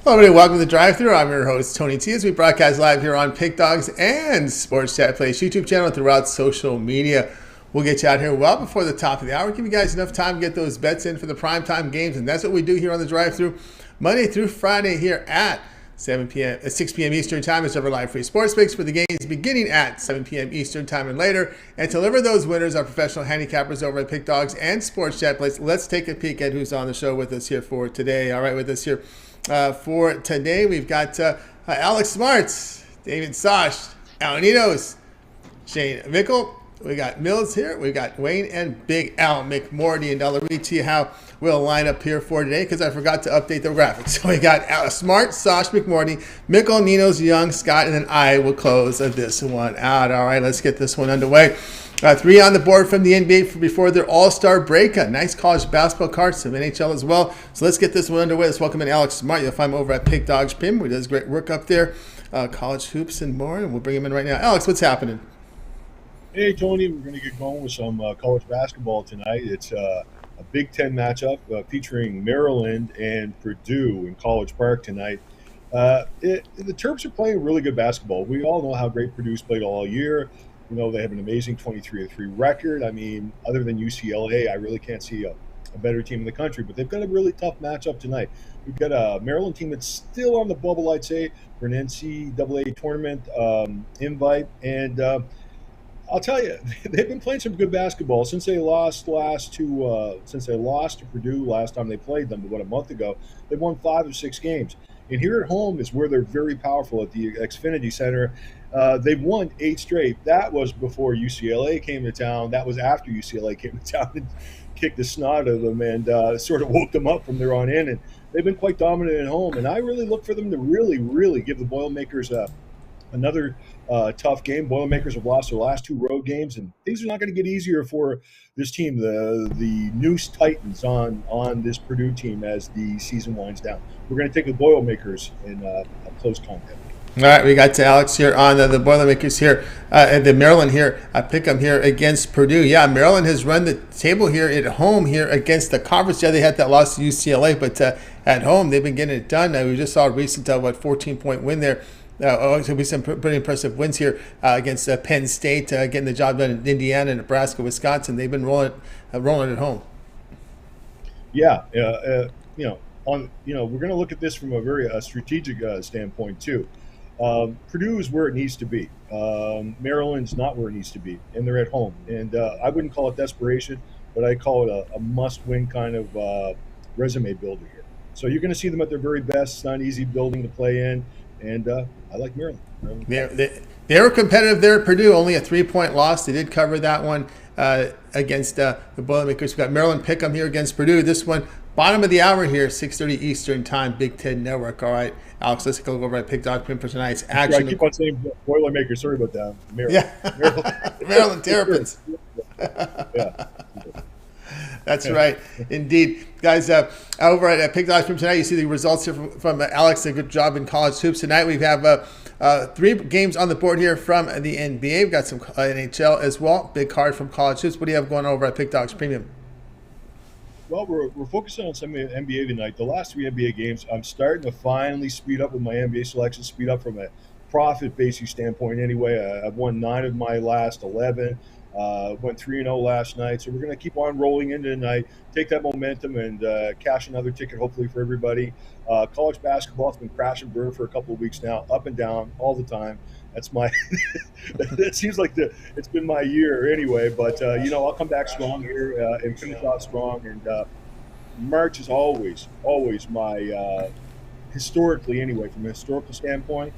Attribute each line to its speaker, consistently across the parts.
Speaker 1: Hello, everybody. Welcome to the Drive-Thru. I'm your host, Tony T, as we broadcast live here on Pick Dogs and Sports Chat Place YouTube channel throughout social media. We'll get you out here well before the top of the hour. Give you guys enough time to get those bets in for the primetime games, and that's what we do here on the Drive-Thru Monday through Friday here at 6 p.m. Eastern Time. It's our live free sports picks for the games beginning at 7 p.m. Eastern Time and later. And to deliver those winners are professional handicappers over at Pick Dogs and Sports Chat Place. Let's take a peek at who's on the show with us here for today. All right, with us here for today, we've got Alex Smarts, David Sosh, Alanitos, Shane Mickle. We got Mills here. We got Wayne and Big Al McMorty. And let me tell you how we'll line up here for today because I forgot to update the graphics. So we got Smart, Sosh, McMorty, Mickle, Ninos, Young, Scott, and then I will close this one out. All right, let's get this one underway. 3 on the board from the NBA before their All-Star break. Nice college basketball cards, some NHL as well. So let's get this one underway. Let's welcome in Alex Smart. You'll find him over at Pick Dogs Pim, where he does great work up there. College hoops and more. And we'll bring him in right now. Alex, what's happening?
Speaker 2: Hey, Tony, we're going to get going with some college basketball tonight. It's a Big Ten matchup featuring Maryland and Purdue in College Park tonight. The Terps are playing really good basketball. We all know how great Purdue's played all year. You know, they have an amazing 23-3 record. I mean, other than UCLA, I really can't see a better team in the country. But they've got a really tough matchup tonight. We've got a Maryland team that's still on the bubble, I'd say, for an NCAA tournament invite. And I'll tell you, they've been playing some good basketball since they lost to Purdue last time they played them about a month ago. They've won 5 of 6 games. And here at home is where they're very powerful at the Xfinity Center. They've won 8 straight. That was before UCLA came to town. That was after UCLA came to town and kicked the snot out of them and sort of woke them up from there on in. And they've been quite dominant at home. And I really look for them to really, really give the Boilermakers another tough game. Boilermakers have lost their last 2 road games, and things are not going to get easier for this team, the Noose Titans on this Purdue team as the season winds down. We're going to take the Boilermakers in a close contest.
Speaker 1: All right, we got to Alex here on the Boilermakers here, and the Maryland here. I pick them here against Purdue. Yeah, Maryland has run the table here at home here against the conference. Yeah, they had that loss to UCLA, but at home they've been getting it done. We just saw a recent 14-point win there. So we some pretty impressive wins here against Penn State, getting the job done in Indiana, Nebraska, Wisconsin. They've been rolling at home.
Speaker 2: Yeah, we're going to look at this from a very strategic standpoint too. Purdue is where it needs to be. Maryland's not where it needs to be, and they're at home. And I wouldn't call it desperation, but I call it a must-win kind of resume builder here. So you're going to see them at their very best. It's not an easy building to play in. And I like Maryland.
Speaker 1: They were competitive there at Purdue, only a 3-point loss. They did cover that one against the Boilermakers. We've got Maryland Pick'em here against Purdue. This one, bottom of the hour here, 6:30 Eastern Time, Big Ten Network. All right, Alex, let's go over at Pick Dog Pin for tonight's action.
Speaker 2: I keep on saying Boilermakers. Sorry about that.
Speaker 1: Maryland. Yeah, Maryland Terrapins.
Speaker 2: Yeah.
Speaker 1: That's right, indeed. Guys, over at Pick Dogs Pin tonight, you see the results here from Alex. A good job in college hoops tonight. We have 3 games on the board here from the NBA. We've got some NHL as well. Big card from college hoops. What do you have going over at Pick Dogs Premium?
Speaker 2: Well, we're focusing on some NBA tonight. The last 3 NBA games, I'm starting to finally speed up with my NBA selection, speed up from a profit-based standpoint anyway. I've won 9 of my last 11. Went 3-0 last night, so we're going to keep on rolling into tonight, take that momentum, and cash another ticket, hopefully, for everybody. College basketball has been crash and burn for a couple of weeks now, up and down all the time. That's my – that seems like it's been my year anyway, but, I'll come back strong here and finish off strong. And March is always my historically anyway, from a historical standpoint,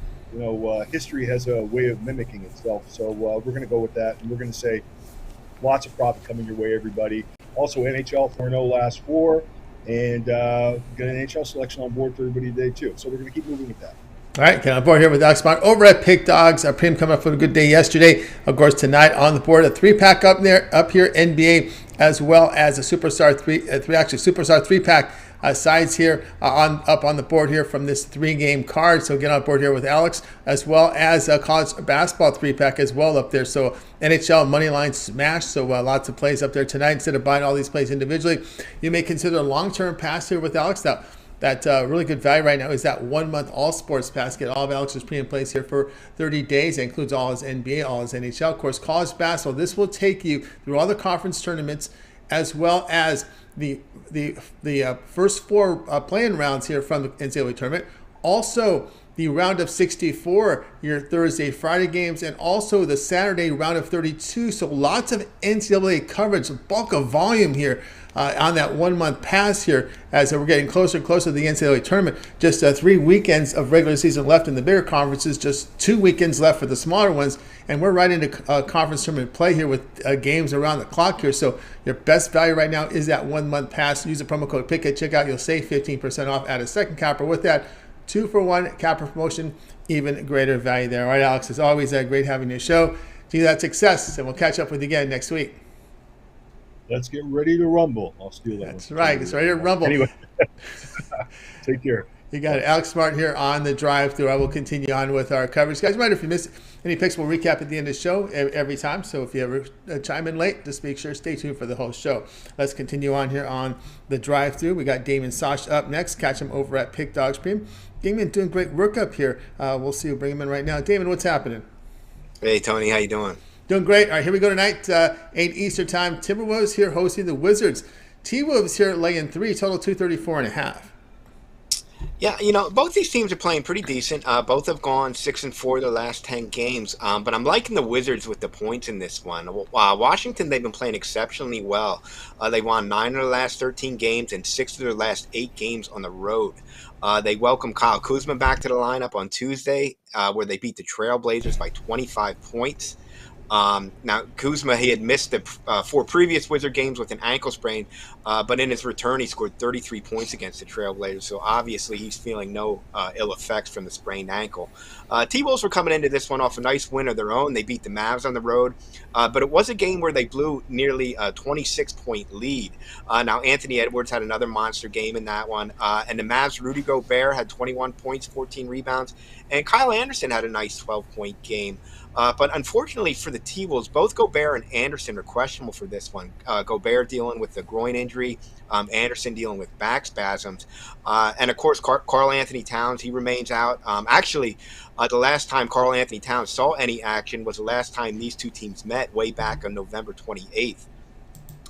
Speaker 2: history has a way of mimicking itself. So we're going to go with that, and we're going to say lots of profit coming your way, everybody. Also, NHL 4-0 last 4, and got an NHL selection on board for everybody today, too. So we're going to keep moving with that.
Speaker 1: All right, get on board here with Alex Smart over at Pick Dogs. Our premium coming up for a good day yesterday. Of course, tonight on the board, a 3-pack up here, NBA, as well as a Superstar 3-pack sides here up on the board here from this 3-game card. So get on board here with Alex, as well as a college basketball 3-pack as well up there. So NHL money line smash. So lots of plays up there tonight. Instead of buying all these plays individually, you may consider a long-term pass here with Alex. Now, that really good value right now is that 1 month all sports pass. Get all of Alex's pre and plays here for 30 days. It includes all his NBA, all his NHL, of course, college basketball. This will take you through all the conference tournaments as well as the first four playing rounds here from the NCAA tournament. Also, the round of 64, your Thursday, Friday games, and also the Saturday round of 32. So lots of NCAA coverage, bulk of volume here on that 1 month pass here as we're getting closer and closer to the NCAA tournament. Just 3 weekends of regular season left in the bigger conferences, just 2 weekends left for the smaller ones. And we're right into conference tournament play here with games around the clock here. So your best value right now is that 1 month pass. Use the promo code PICK at checkout. You'll save 15% off at a second capper. With that, 2-for-1 capper promotion, even greater value there. All right, Alex, it's always great having your show. To you, that success, and we'll catch up with you again next week.
Speaker 2: Let's get ready to rumble. I'll steal that.
Speaker 1: That's right. It's ready to rumble.
Speaker 2: Anyway, take care.
Speaker 1: You got it. Alex Smart here on the drive-through. I will continue on with our coverage. Guys, mind if you miss any picks, we'll recap at the end of the show every time. So if you ever chime in late, just make sure stay tuned for the whole show. Let's continue on here on the drive-through. We got Damon Sosh up next. Catch him over at Pick Dogs Premium. Damon doing great work up here. We'll see. We'll bring him in right now. Damon, what's happening?
Speaker 3: Hey, Tony. How you doing?
Speaker 1: Doing great. All right, here we go tonight. 8 Eastern time. Timberwolves here hosting the Wizards. T-Wolves here laying 3, total 234.5.
Speaker 3: Yeah, both these teams are playing pretty decent. Both have gone 6-4 their last 10 games. But I'm liking the Wizards with the points in this one. Washington, they've been playing exceptionally well. They won 9 of their last 13 games and 6 of their last 8 games on the road. They welcomed Kyle Kuzma back to the lineup on Tuesday, where they beat the Trailblazers by 25 points. Now, Kuzma, he had missed the 4 previous Wizard games with an ankle sprain, but in his return, he scored 33 points against the Trailblazers, so obviously he's feeling no ill effects from the sprained ankle. T-Wolves were coming into this one off a nice win of their own. They beat the Mavs on the road, but it was a game where they blew nearly a 26-point lead. Now, Anthony Edwards had another monster game in that one, and the Mavs' Rudy Gobert had 21 points, 14 rebounds, and Kyle Anderson had a nice 12-point game. But unfortunately for the T-Wolves, both Gobert and Anderson are questionable for this one. Gobert dealing with the groin injury, Anderson dealing with back spasms. And, of course, Karl Anthony Towns, he remains out. The last time Karl Anthony Towns saw any action was the last time these two teams met way back on November 28th.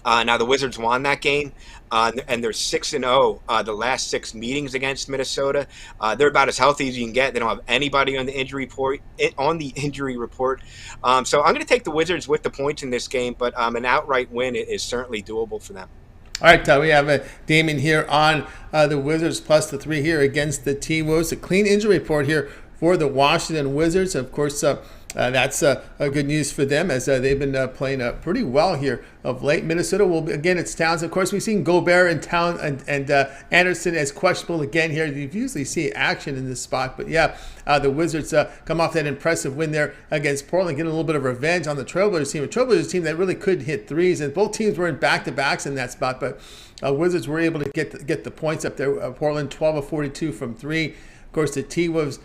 Speaker 3: Now, the Wizards won that game, and they're 6-0 the last 6 meetings against Minnesota. They're about as healthy as you can get. They don't have anybody on the injury report. So I'm going to take the Wizards with the points in this game, but an outright win is certainly doable for them.
Speaker 1: All right, we have Damon here on the Wizards plus the 3 here against the T-Wolves. A clean injury report here for the Washington Wizards. Of course, that's good news for them as they've been playing pretty well here of late. Minnesota will again, it's Towns. Of course, we've seen Gobert and Towns and Anderson as questionable again here. You usually see action in this spot, but yeah, the Wizards come off that impressive win there against Portland, getting a little bit of revenge on the Trailblazers team. A Trailblazers team that really could hit threes, and both teams were in back-to-backs in that spot, but Wizards were able to get the points up there. Portland 12 of 42 from 3. Of course, the T-Wolves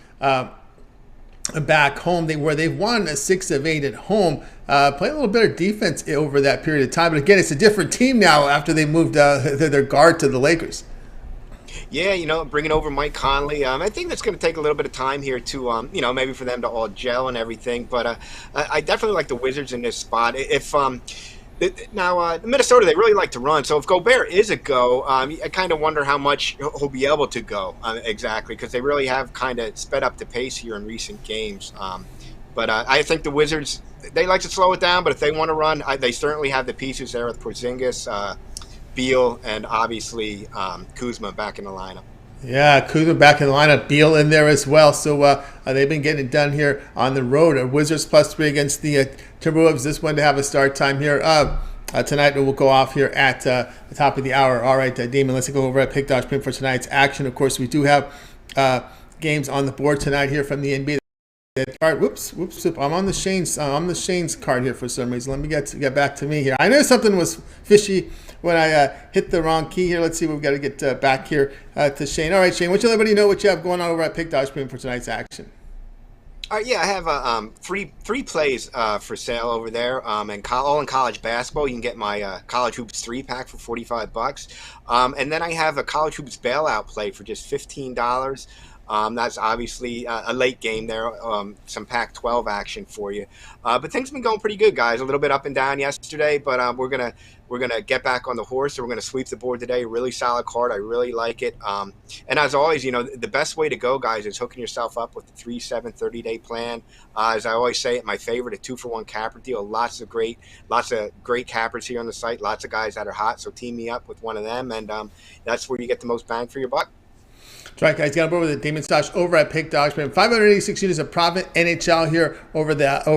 Speaker 1: back home, they've won 6 of 8 at home, playing a little better defense over that period of time. But again, it's a different team now after they moved their guard to the Lakers.
Speaker 3: Yeah, bringing over Mike Conley. I think that's going to take a little bit of time here to, maybe for them to all gel and everything. But I definitely like the Wizards in this spot. Now, Minnesota, they really like to run. So if Gobert is a go, I kind of wonder how much he'll be able to go exactly, because they really have kind of sped up the pace here in recent games. But I think the Wizards, they like to slow it down, but if they want to run, they certainly have the pieces there with Porzingis, Beal, and obviously Kuzma back in the lineup.
Speaker 1: Yeah, Kuzma back in the lineup, Beal in there as well. So they've been getting it done here on the road. Wizards plus 3 against the Timberwolves. This one to have a start time here. Tonight we'll go off here at the top of the hour. All right, Damon, let's go over at Pick Dogs for tonight's action. Of course, we do have games on the board tonight here from the NBA. All right, whoops. I'm on the Shane's card here for some reason. Let me get back to me here. I know something was fishy when I hit the wrong key here. Let's see. We've got to get back here to Shane. All right, Shane, why don't you let everybody know what you have going on over at Pick Dogs for tonight's action?
Speaker 3: Yeah, I have free plays for sale over there. And all in college basketball, you can get my college hoops 3-pack for $45. And then I have a college hoops bailout play for just $15. That's obviously a late game there. Some Pac-12 action for you. But things have been going pretty good, guys. A little bit up and down yesterday, but we're gonna get back on the horse. So we're gonna sweep the board today. Really solid card. I really like it. And as always, the best way to go, guys, is hooking yourself up with the 3-7-30-day plan. As I always say, my favorite, a 2-for-1 capper deal. Lots of great cappers here on the site. Lots of guys that are hot. So team me up with one of them, and that's where you get the most bang for your buck.
Speaker 1: That's right, guys. Got on board with the Damon Stosh over at Pick Dogs. 586 units of profit NHL here over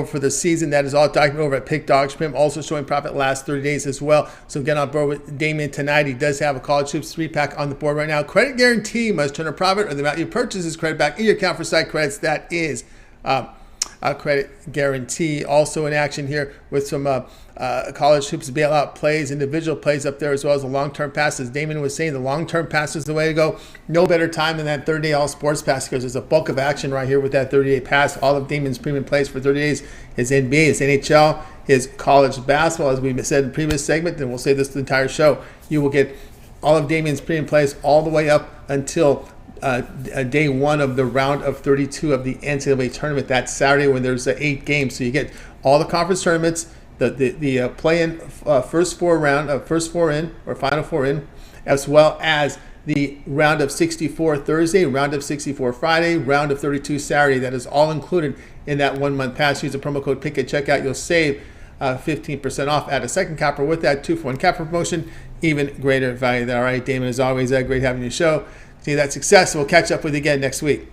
Speaker 1: for the season. That is all documented over at Pick Dogs. Also showing profit last 30 days as well. So get on board with Damon tonight. He does have a college hoops 3-pack on the board right now. Credit guarantee must turn a profit or the amount you purchase is credit back in your account for site credits. That is a credit guarantee. Also in action here with some college hoops bailout plays, individual plays up there, as well as the long-term passes. Damon was saying the long-term pass is the way to go. No better time than that 30-day all sports pass, because there's a bulk of action right here with that 30-day pass. All of Damon's premium plays for 30 days, his NBA, his NHL, his college basketball, as we said in the previous segment, and we'll say this the entire show. You will get all of Damon's premium plays all the way up until day one of the round of 32 of the NCAA tournament. That's Saturday when there's 8 games. So you get all the conference tournaments, the play-in first four in or final four in, as well as the round of 64 Thursday, round of 64 Friday, round of 32 Saturday. That is all included in that 1 month pass. Use the promo code PICK at checkout. You'll save 15% off. Add a second capper with that 2-for-1 capper promotion. Even greater value there. All right, Damon, as always, great having you show. See that success. We'll catch up with you again next week.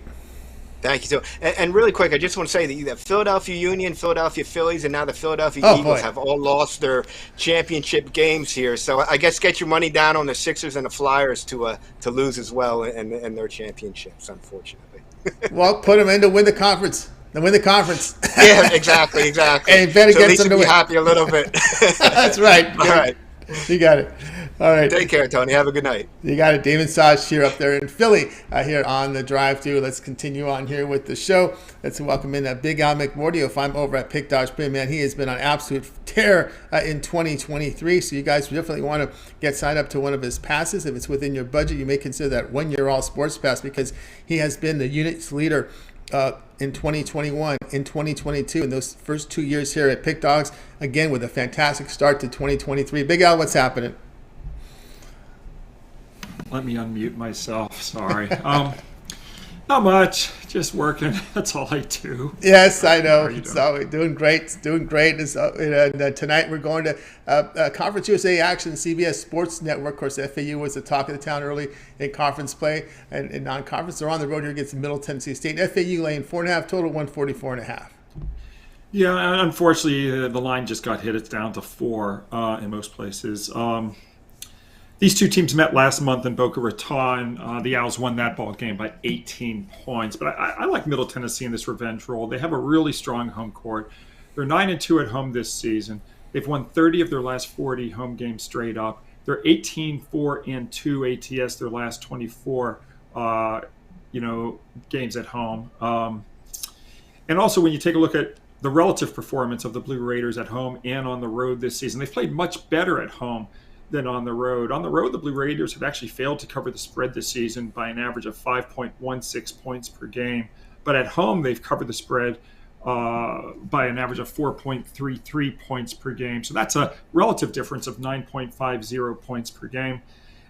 Speaker 3: Thank you. So, and really quick, I just want to say that the Philadelphia Union, Philadelphia Phillies, and now the Philadelphia Eagles have all lost their championship games here. So I guess get your money down on the Sixers and the Flyers to lose as well in their championships, unfortunately.
Speaker 1: Well, put them in to win the conference.
Speaker 3: Yeah, exactly.
Speaker 1: And better
Speaker 3: so
Speaker 1: get some to
Speaker 3: be
Speaker 1: win.
Speaker 3: Happy a little bit.
Speaker 1: That's right.
Speaker 3: All right.
Speaker 1: You got it. All right.
Speaker 3: Take care, Tony. Have a good night.
Speaker 1: You got it. Damon Stosh here up there in Philly here on the drive-thru. Let's continue on here with the show. Let's welcome in Big Al McMorty. You'll find him over at Pick Dogs Premium. Man, he has been on absolute tear in 2023. So you guys definitely want to get signed up to one of his passes. If it's within your budget, you may consider that 1-year all sports pass, because he has been the units leader in 2021, in 2022, in those first 2 years here at Pick Dogs, again with a fantastic start to 2023. Big Al, what's happening?
Speaker 4: Let me unmute myself. Sorry. Not much. Just working. That's all I do.
Speaker 1: Yes, I know. So doing great. Tonight we're going to Conference USA Action, CBS Sports Network. Of course, FAU was the talk of the town early in conference play, and in non-conference. They're on the road here against Middle Tennessee State. FAU laying 4.5, total 144.5.
Speaker 4: Yeah, unfortunately, the line just got hit. It's down to 4 in most places. These two teams met last month in Boca Raton. The Owls won that ball game by 18 points. But I like Middle Tennessee in this revenge role. They have a really strong home court. They're 9-2 at home this season. They've won 30 of their last 40 home games straight up. They're 18-4-2 ATS their last 24 games at home. And also, when you take a look at the relative performance of the Blue Raiders at home and on the road this season, they've played much better at home than on the road. On the road, the Blue Raiders have actually failed to cover the spread this season by an average of 5.16 points per game. But at home, they've covered the spread by an average of 4.33 points per game. So that's a relative difference of 9.50 points per game.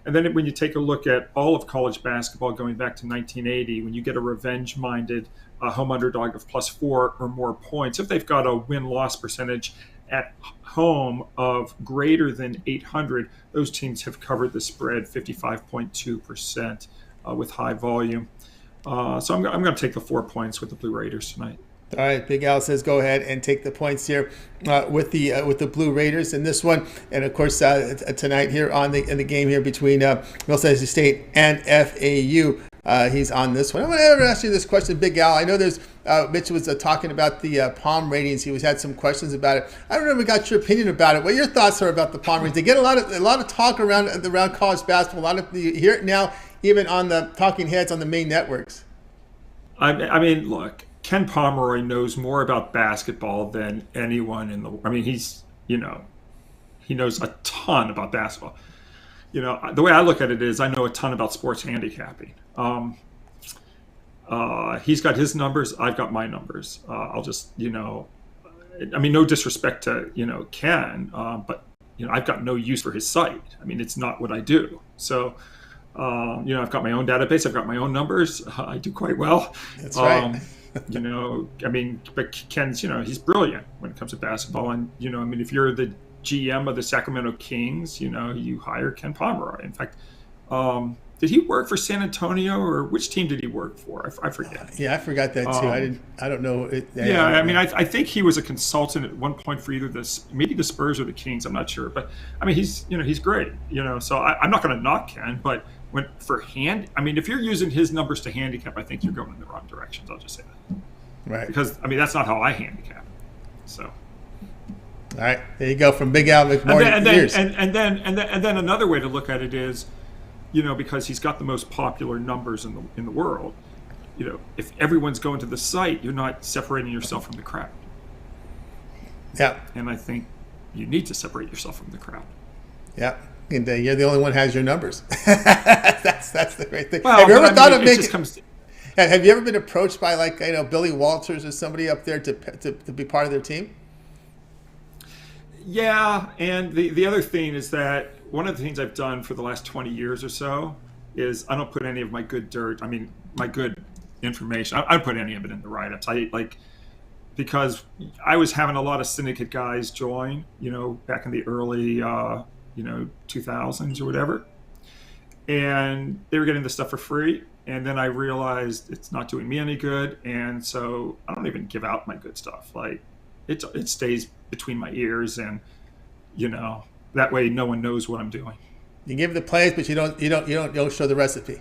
Speaker 4: And then when you take a look at all of college basketball going back to 1980, when you get a revenge-minded home underdog of +4 or more points, if they've got a win-loss percentage at home of greater than 800, those teams have covered the spread 55.2% with high volume. So I'm going to take the 4 points with the Blue Raiders tonight.
Speaker 1: All right, Big Al says go ahead and take the points here with the Blue Raiders in this one, and of course tonight here in the game here between Middle Tennessee State and FAU. He's on this one. I'm going to ask you this question, Big Al. I know there's Mitch was talking about the Palm ratings. He had some questions about it. I don't know if we got your opinion about it. What your thoughts are about the Palm ratings? They get a lot of talk around college basketball. You hear it now, even on the talking heads on the main networks.
Speaker 4: I mean, look, Ken Pomeroy knows more about basketball than anyone in the. I mean, he knows a ton about basketball. The way I look at it is, I know a ton about sports handicapping. He's got his numbers. I've got my numbers. I'll just, I mean, no disrespect to, Ken, but, I've got no use for his site. I mean, it's not what I do. So, I've got my own database. I've got my own numbers. I do quite well.
Speaker 1: That's right.
Speaker 4: I mean, but Ken's, he's brilliant when it comes to basketball. And, I mean, if you're the GM of the Sacramento Kings, you hire Ken Pomeroy. In fact, did he work for San Antonio, or which team did he work for? I forget.
Speaker 1: Yeah, I forgot that too. I don't know.
Speaker 4: I mean, I think he was a consultant at one point for either maybe the Spurs or the Kings. I'm not sure, but I mean, he's great. So I'm not going to knock Ken, but I mean, if you're using his numbers to handicap, I think you're going in the wrong directions. I'll just say that.
Speaker 1: Right.
Speaker 4: Because I mean, that's not how I handicap. So.
Speaker 1: All right, there you go, from Big Al McMorty.
Speaker 4: And then another way to look at it is, because he's got the most popular numbers in the world. If everyone's going to the site, you're not separating yourself from the crowd.
Speaker 1: Yeah.
Speaker 4: And I think you need to separate yourself from the crowd.
Speaker 1: Yeah. And you're the only one who has your numbers. that's the great thing.
Speaker 4: Well,
Speaker 1: have you ever thought of making? Have you ever been approached by Billy Walters or somebody up there to be part of their team?
Speaker 4: Yeah, and the other thing is that one of the things I've done for the last 20 years or so is I don't put any of my good dirt. I mean, my good information. I don't put any of it in the write-ups. Because I was having a lot of syndicate guys join, back in the early, 2000s or whatever, and they were getting this stuff for free. And then I realized it's not doing me any good, and so I don't even give out my good stuff. Like it stays between my ears, and that way no one knows what I'm doing.
Speaker 1: You give the plays, but you don't show the recipe.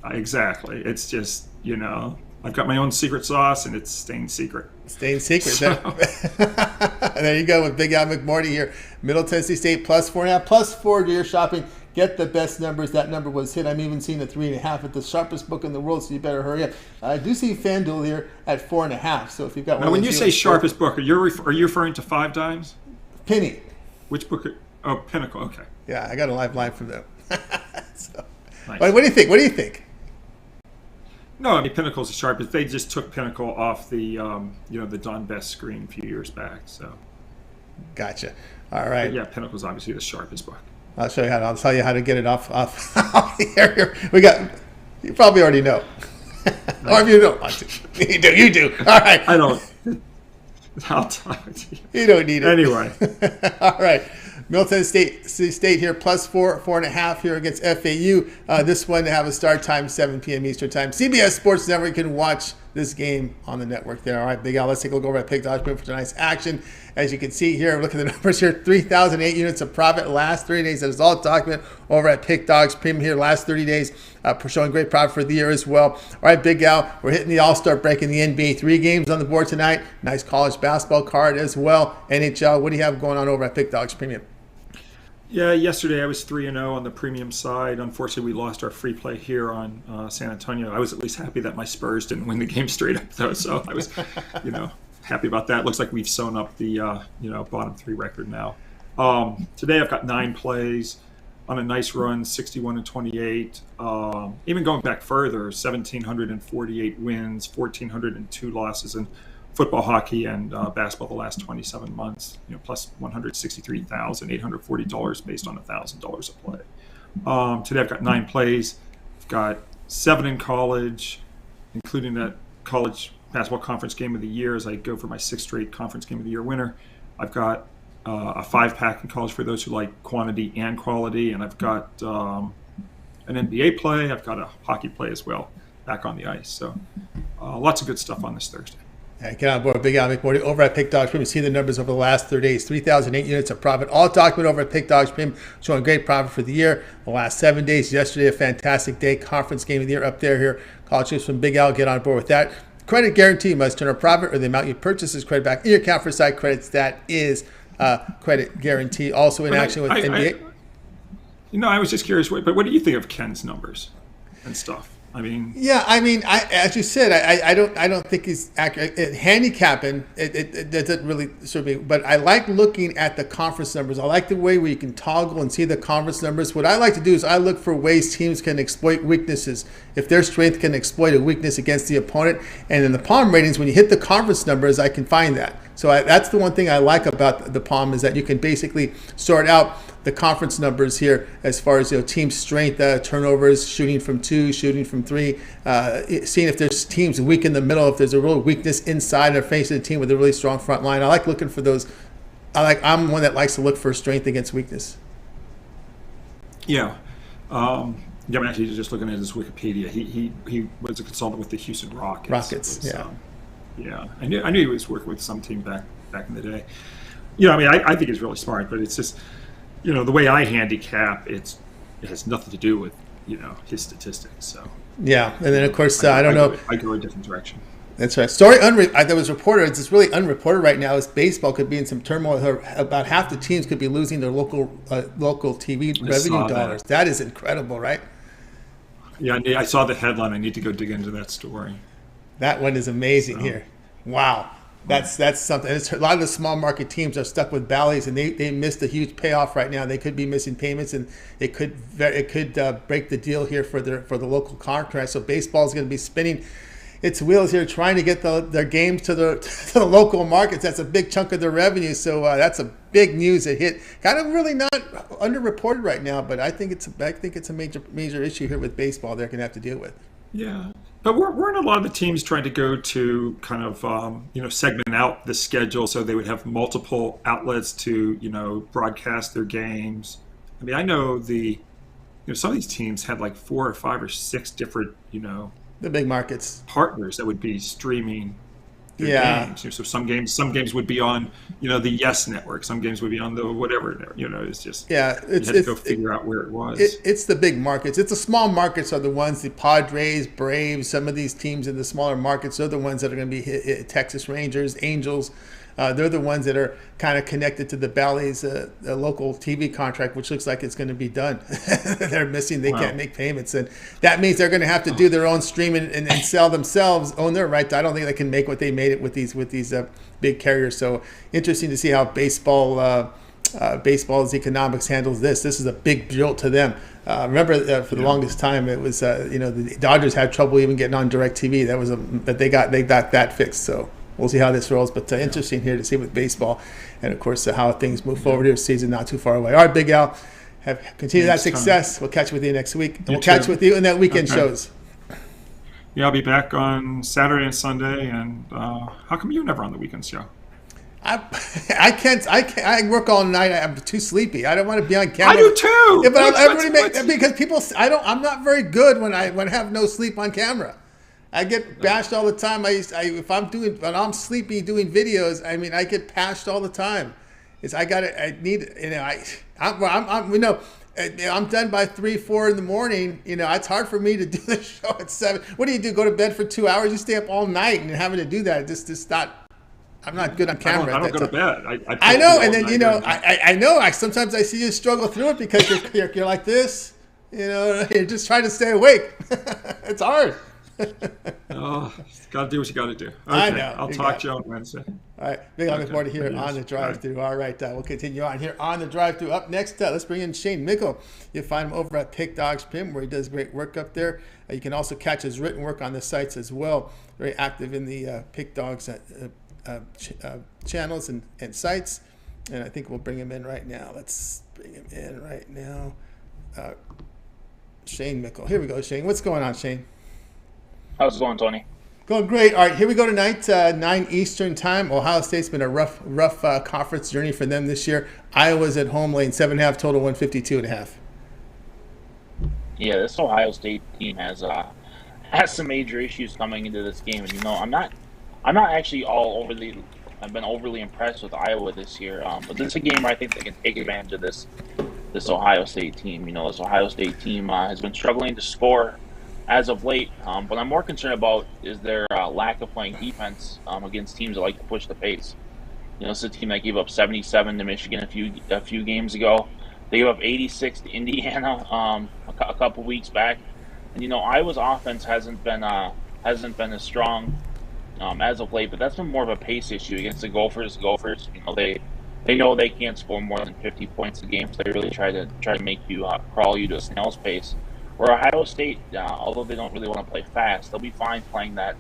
Speaker 4: Exactly. It's just I've got my own secret sauce, and it's staying secret.
Speaker 1: Staying secret. So. There you go with Big Al McMorty here. Middle Tennessee State +4.5, +4 to your shopping. Get the best numbers. That number was hit. I'm even seeing a 3.5 at the sharpest book in the world, so you better hurry up. I do see FanDuel here at 4.5. So if you've got one,
Speaker 4: now when you say sharpest book, are you referring to Five Dimes?
Speaker 1: Penny.
Speaker 4: Which book? Oh, Pinnacle. Okay.
Speaker 1: Yeah, I got a live line from them. So,
Speaker 4: nice.
Speaker 1: What do you think? What do you think?
Speaker 4: No, I mean, Pinnacle's the sharpest. They just took Pinnacle off the the Don Best screen a few years back. So.
Speaker 1: Gotcha. All right.
Speaker 4: But yeah, Pinnacle's obviously the sharpest book.
Speaker 1: I'll show you how. I'll tell you how to get it off the air. You probably already know, or if you don't want to, you do. All right.
Speaker 4: I don't. I'll talk to you.
Speaker 1: You don't need it
Speaker 4: anyway.
Speaker 1: All right. Middle Tennessee State here +4.5 here against FAU. This one to have a start time 7 p.m. Eastern time. CBS Sports Network can watch this game on the network there. All right, Big Al, let's take a look over at Pick Dodge for tonight's action. As you can see here, look at the numbers here. 3,008 units of profit last 30 days. That is all documented over at Pick Dogs Premium here last 30 days, showing great profit for the year as well. All right, Big Al, we're hitting the All-Star break in the NBA. 3 games on the board tonight. Nice college basketball card as well. NHL, what do you have going on over at Pick Dogs Premium?
Speaker 4: Yeah, yesterday I was 3-0 on the premium side. Unfortunately, we lost our free play here on San Antonio. I was at least happy that my Spurs didn't win the game straight up, though. So I was, happy about that. Looks like we've sewn up the, bottom 3 record now. Today I've got 9 plays on a nice run, 61-28. Even going back further, 1,748 wins, 1,402 losses in football, hockey, and basketball the last 27 months, plus $163,840 based on $1,000 a play. Today I've got 9 plays. I've got 7 in college, including that college basketball conference game of the year as I go for my 6th straight conference game of the year winner. I've got a 5-pack in college for those who like quantity and quality, and I've got an NBA play. I've got a hockey play as well back on the ice. So lots of good stuff on this Thursday.
Speaker 1: Yeah, get on board, Big Al McMorty over at Pick Dogs Premium. See the numbers over the last 30 days. 3,008 units of profit. All documented over at Pick Dogs Premium, showing great profit for the year. The last 7 days. Yesterday, a fantastic day. Conference game of the year up there here. College tips from Big Al. Get on board with that. Credit guarantee must turn a profit or the amount you purchase is credit back in your account for site credits. That is credit guarantee. Also in action with NBA.
Speaker 4: I was just curious, but what do you think of Ken's numbers and stuff? I mean,
Speaker 1: Yeah, I mean, as you said, I don't think he's accurate. Handicapping it doesn't really serve me, but I like looking at the conference numbers. I like the way where you can toggle and see the conference numbers. What I like to do is I look for ways teams can exploit weaknesses. If their strength can exploit a weakness against the opponent, and in the Palm ratings, when you hit the conference numbers, I can find that. So that's the one thing I like about the Palm is that you can basically sort out the conference numbers here as far as team strength, turnovers, shooting from 2, shooting from 3, seeing if there's teams weak in the middle, if there's a real weakness inside or facing a team with a really strong front line. I like looking for those. I'm one that likes to look for strength against weakness.
Speaker 4: Yeah. I'm actually just looking at his Wikipedia. He was a consultant with the Houston Rockets. Yeah. I knew he was working with some team back in the day. I think he's really smart, but it's just, the way I handicap, it has nothing to do with, his statistics. So
Speaker 1: yeah, and then of course I don't know.
Speaker 4: I go a different direction.
Speaker 1: That's right. Story that was reported. It's really unreported right now. Is baseball could be in some turmoil. About half the teams could be losing their local TV revenue dollars. That is incredible, right?
Speaker 4: Yeah, I saw the headline. I need to go dig into that story.
Speaker 1: That one is amazing here. Wow. That's something. A lot of the small market teams are stuck with Bally's, and they missed a huge payoff right now. They could be missing payments, and it could break the deal here for the local contract. So baseball is going to be spinning its wheels here, trying to get their games to the local markets. That's a big chunk of their revenue. So that's a big news that hit. Kind of really not underreported right now, but I think it's a major issue here with baseball. They're going to have to deal with.
Speaker 4: Yeah. But weren't a lot of the teams trying to go to kind of, segment out the schedule so they would have multiple outlets to, broadcast their games? I mean, I know some of these teams had like 4 or 5 or 6 different,
Speaker 1: the big markets
Speaker 4: partners that would be streaming their games. So some games would be on, the Yes Network. Some games would be on the whatever network. It's just you had to go figure out where it was.
Speaker 1: It's the big markets. It's the small markets are the ones. The Padres, Braves, some of these teams in the smaller markets are the ones that are going to be Texas Rangers, Angels. They're the ones that are kind of connected to the Bally's local TV contract, which looks like it's going to be done. They're missing. They can't make payments, and that means they're going to have to do their own streaming and sell themselves, own their rights. I don't think they can make what they made it with these big carriers. So interesting to see how baseball's economics handles this. This is a big jolt to them. Remember, for the longest time, it was the Dodgers had trouble even getting on DirecTV. But they got that fixed. So we'll see how this rolls. But interesting here to see with baseball, and of course how things move forward here. Season not too far away. All right, Big Al, continue that success. We'll catch with you next week, and we'll catch with you in that weekend shows.
Speaker 4: Yeah, I'll be back on Saturday and Sunday. And how come you're never on the weekend show?
Speaker 1: I can't. I work all night. I'm too sleepy. I don't want to be on camera.
Speaker 4: I do too.
Speaker 1: Yeah, but because people. I'm not very good when I have no sleep on camera. I get bashed all the time. When I'm sleepy doing videos, I get bashed all the time. I'm done by 3, 4 in the morning. It's hard for me to do the show at 7. What do you do? Go to bed for 2 hours? You stay up all night and having to do that. Just not. I'm not good on camera.
Speaker 4: I don't go to bed.
Speaker 1: I know, and then I know. Sometimes I see you struggle through it because you're like this. You're just trying to stay awake. It's hard.
Speaker 4: Got to do what you got to do. Okay,
Speaker 1: I know.
Speaker 4: I'll talk to you on Wednesday.
Speaker 1: All right. Big on more to hear on the drive-through. All right. We'll continue on here on the drive-through. Up next, let's bring in Shane Mickle. You'll find him over at Pick Dogs Pim, where he does great work up there. You can also catch his written work on the sites as well. Very active in the Pick Dogs channels and sites. And I think we'll bring him in right now. Let's bring him in right now. Shane Mickle. Here we go, Shane. What's going on, Shane?
Speaker 5: How's it going, Tony?
Speaker 1: Going great. All right, here we go tonight, 9 Eastern time. Ohio State's been a rough conference journey for them this year. Iowa's at home, laying 7.5, total 152.5.
Speaker 5: Yeah, this Ohio State team has some major issues coming into this game, and I'm not actually I've been overly impressed with Iowa this year. But this is a game where I think they can take advantage of this Ohio State team. This Ohio State team has been struggling to score as of late. What I'm more concerned about is their lack of playing defense against teams that like to push the pace. It's a team that gave up 77 to Michigan a few games ago. They gave up 86 to Indiana a couple weeks back. And Iowa's offense hasn't been as strong as of late, but that's been more of a pace issue against the Gophers. They know they can't score more than 50 points a game, so they really try to make you crawl you to a snail's pace. Where Ohio State, although they don't really want to play fast, they'll be fine playing that,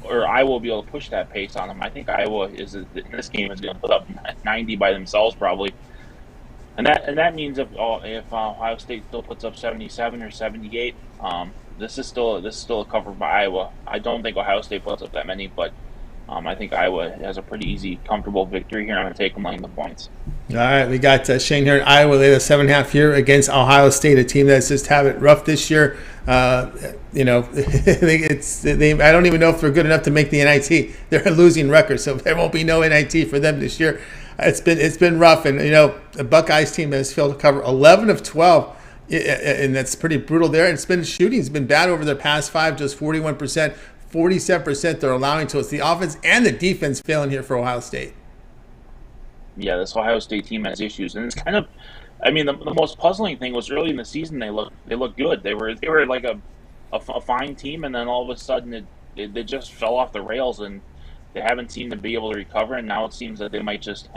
Speaker 5: or Iowa will be able to push that pace on them. I think Iowa in this game is going to put up 90 by themselves probably, and that means if Ohio State still puts up 77 or 78, this is still a cover by Iowa. I don't think Ohio State puts up that many, but I think Iowa has a pretty easy, comfortable victory here. I'm going to take them laying the points.
Speaker 1: All right, we got Shane here in Iowa. They had a 7.5 here against Ohio State, a team that's just having it rough this year. I don't even know if they're good enough to make the NIT. They're a losing record, so there won't be no NIT for them this year. It's been rough, and the Buckeyes team has failed to cover 11 of 12. And that's pretty brutal there. And shooting's been bad over their past 5, just 41%, 47% they're allowing to us. The offense and the defense failing here for Ohio State.
Speaker 5: Yeah, this Ohio State team has issues, and it's kind of, the most puzzling thing was early in the season they looked good. They were like a fine team, and then all of a sudden they just fell off the rails, and they haven't seemed to be able to recover. And now it seems that they might just.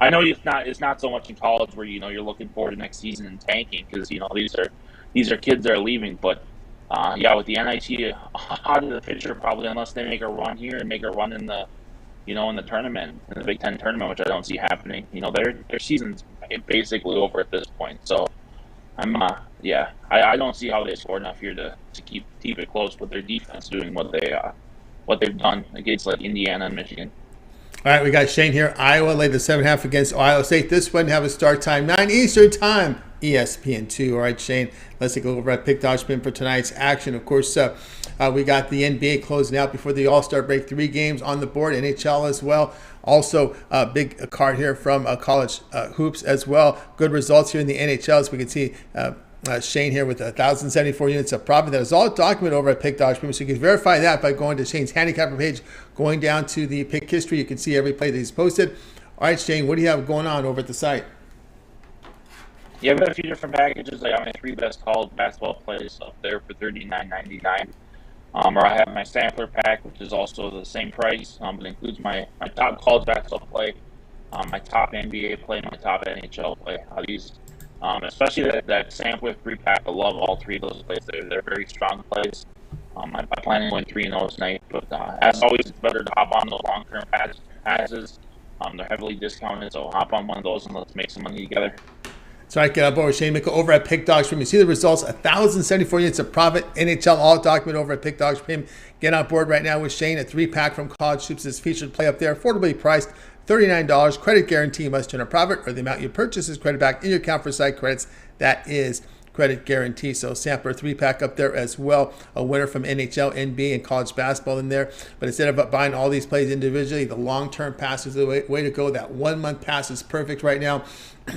Speaker 5: I know it's not so much in college where you're looking forward to next season and tanking because these are kids that are leaving, but with the NIT out of the picture probably unless they make a run here and make a run in the in the tournament, in the Big Ten tournament, which I don't see happening. Their season's basically over at this point. So I don't see how they score enough here to keep it close with their defense doing what they've done against like Indiana and Michigan.
Speaker 1: All right, we got Shane here. Iowa laid the 7.5 against Ohio State. This one have a start time 9 Eastern time, ESPN2. All right, Shane, let's take a look over at Pick Dog Spin for tonight's action. Of course, we got the NBA closing out before the All-Star break. 3 games on the board, NHL as well. Also, a big card here from college hoops as well. Good results here in the NHL, as we can see. Shane here with 1,074 units of profit. That is all documented over at Pick Dog Spin. So you can verify that by going to Shane's Handicapper page, going down to the pick history. You can see every play that he's posted. All right, Shane, what do you have going on over at the site?
Speaker 5: Yeah, I've got a few different packages. I got my 3 best college basketball plays up there for $39.99. Or I have my sampler pack, which is also the same price, but includes my top college basketball play, my top NBA play, and my top NHL play. These, especially that sampler 3-pack, I love all 3 of those plays. They're very strong plays. I plan on going 3-0 tonight, but as always, it's better to hop on those long-term passes. They're heavily discounted, so hop on one of those and let's make some money together.
Speaker 1: So I get up over Shane Mickle over at Pick Dog Stream. You see the results, 1,074 units of profit. NHL all documented over at Pick Dog Stream. Get on board right now with Shane. A 3-pack from College Hoops is featured play up there. Affordably priced, $39. Credit guarantee, must turn a profit or the amount you purchase is credit back in your account for site credits. That is credit guarantee. So sampler 3-pack up there as well. A winner from NHL, NBA, and college basketball in there. But instead of buying all these plays individually, the long-term pass is the way to go. That 1-month pass is perfect right now.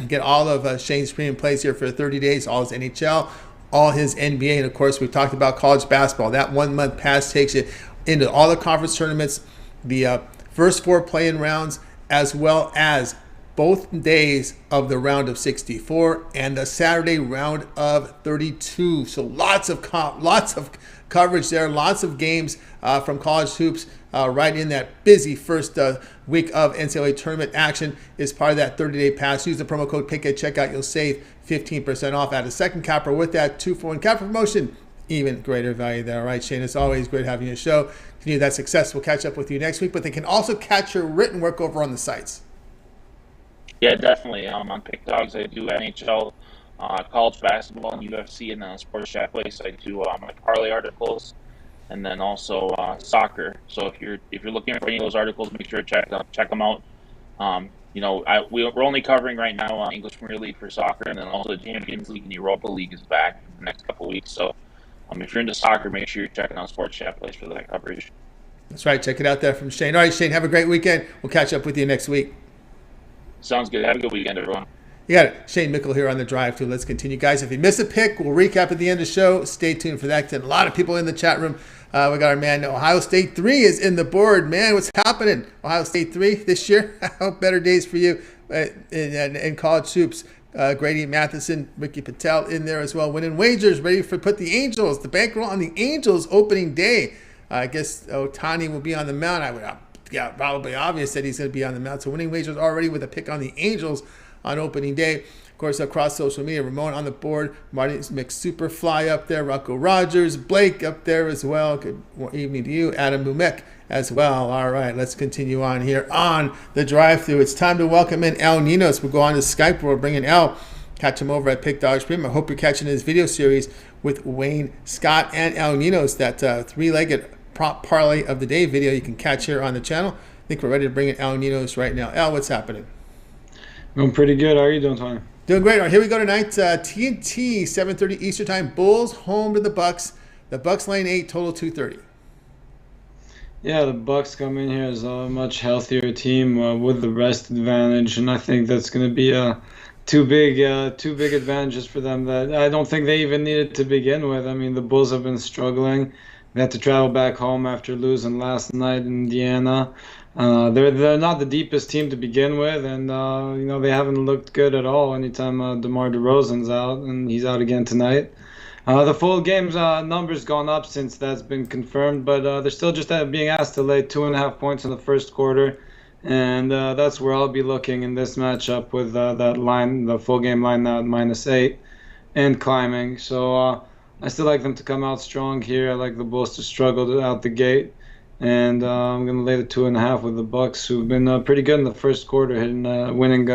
Speaker 1: Get all of Shane's premium plays here for 30 days, all his NHL, all his NBA, and of course we've talked about college basketball. That 1-month pass takes you into all the conference tournaments, the first 4 play-in rounds, as well as both days of the round of 64 and the Saturday round of 32. So lots of coverage there, lots of games from college hoops right in that busy first week of NCAA tournament action is part of that 30-day pass. Use the promo code PICK at checkout. You'll save 15% off. Add a second capper with that 2-for-1 capper promotion. Even greater value there. All right, Shane, it's always great having you on the show. Continue that success. We'll catch up with you next week, but they can also catch your written work over on the sites.
Speaker 5: Yeah, definitely. On Pick Dogs, I do NHL, college basketball, and UFC, and then on Sports Chat Place, I do my parlay articles, and then also soccer. So if you're looking for any of those articles, make sure to check them out. We're only covering right now English Premier League for soccer, and then also the Champions League and Europa League is back in the next couple of weeks. So if you're into soccer, make sure you're checking out Sports Chat Place for that coverage. That's
Speaker 1: right. Check it out there from Shane. All right, Shane, have a great weekend. We'll catch up with you next week.
Speaker 5: Sounds good. Have a good weekend, everyone.
Speaker 1: You got it. Shane Mickle here on the drive too. Let's continue, guys. If you miss a pick, we'll recap at the end of the show. Stay tuned for that. A lot of people in the chat room. We got our man Ohio State 3 is in the board. Man, what's happening? Ohio State 3 this year? I hope better days for you in college hoops. Grady Matheson, Ricky Patel in there as well. Winning wagers, ready for put the Angels, the bankroll on the Angels opening day. I guess Ohtani will be on the mound. Probably obvious that he's going to be on the mound. So winning wagers already with a pick on the Angels on opening day. Of course, across social media, Ramon on the board, Marty McSuperfly up there, Rocco Rogers, Blake up there as well. Good evening to you, Adam Mumek as well. All right, let's continue on here on the drive-thru. It's time to welcome in El Ninos. We'll go on to Skype. We'll bring in El. Catch him over at Pick Dogs Premium. I hope you're catching his video series with Wayne Scott and El Ninos, that three-legged prop parlay of the day video you can catch here on the channel. I think we're ready to bring in El Ninos right now. El, what's happening?
Speaker 6: I'm pretty good. How are you doing, Tony?
Speaker 1: Doing great. All right, here we go tonight. TNT, 7:30 Eastern Time. Bulls home to the Bucks. The Bucks laying 8, total 230.
Speaker 6: Yeah, the Bucks come in here as a much healthier team with the rest advantage, and I think that's going to be two big advantages for them that I don't think they even needed to begin with. I mean, the Bulls have been struggling. They had to travel back home after losing last night in Indiana. They're not the deepest team to begin with, and they haven't looked good at all anytime DeMar DeRozan's out, and he's out again tonight. The full game's numbers gone up since that's been confirmed, but they're still just being asked to lay 2.5 points in the first quarter, and that's where I'll be looking in this matchup with that line, the full game line now at -8 and climbing. So I still like them to come out strong here. I like the Bulls to struggle out the gate. And I'm going to lay the 2.5 with the Bucks, who've been pretty good in the first quarter, winning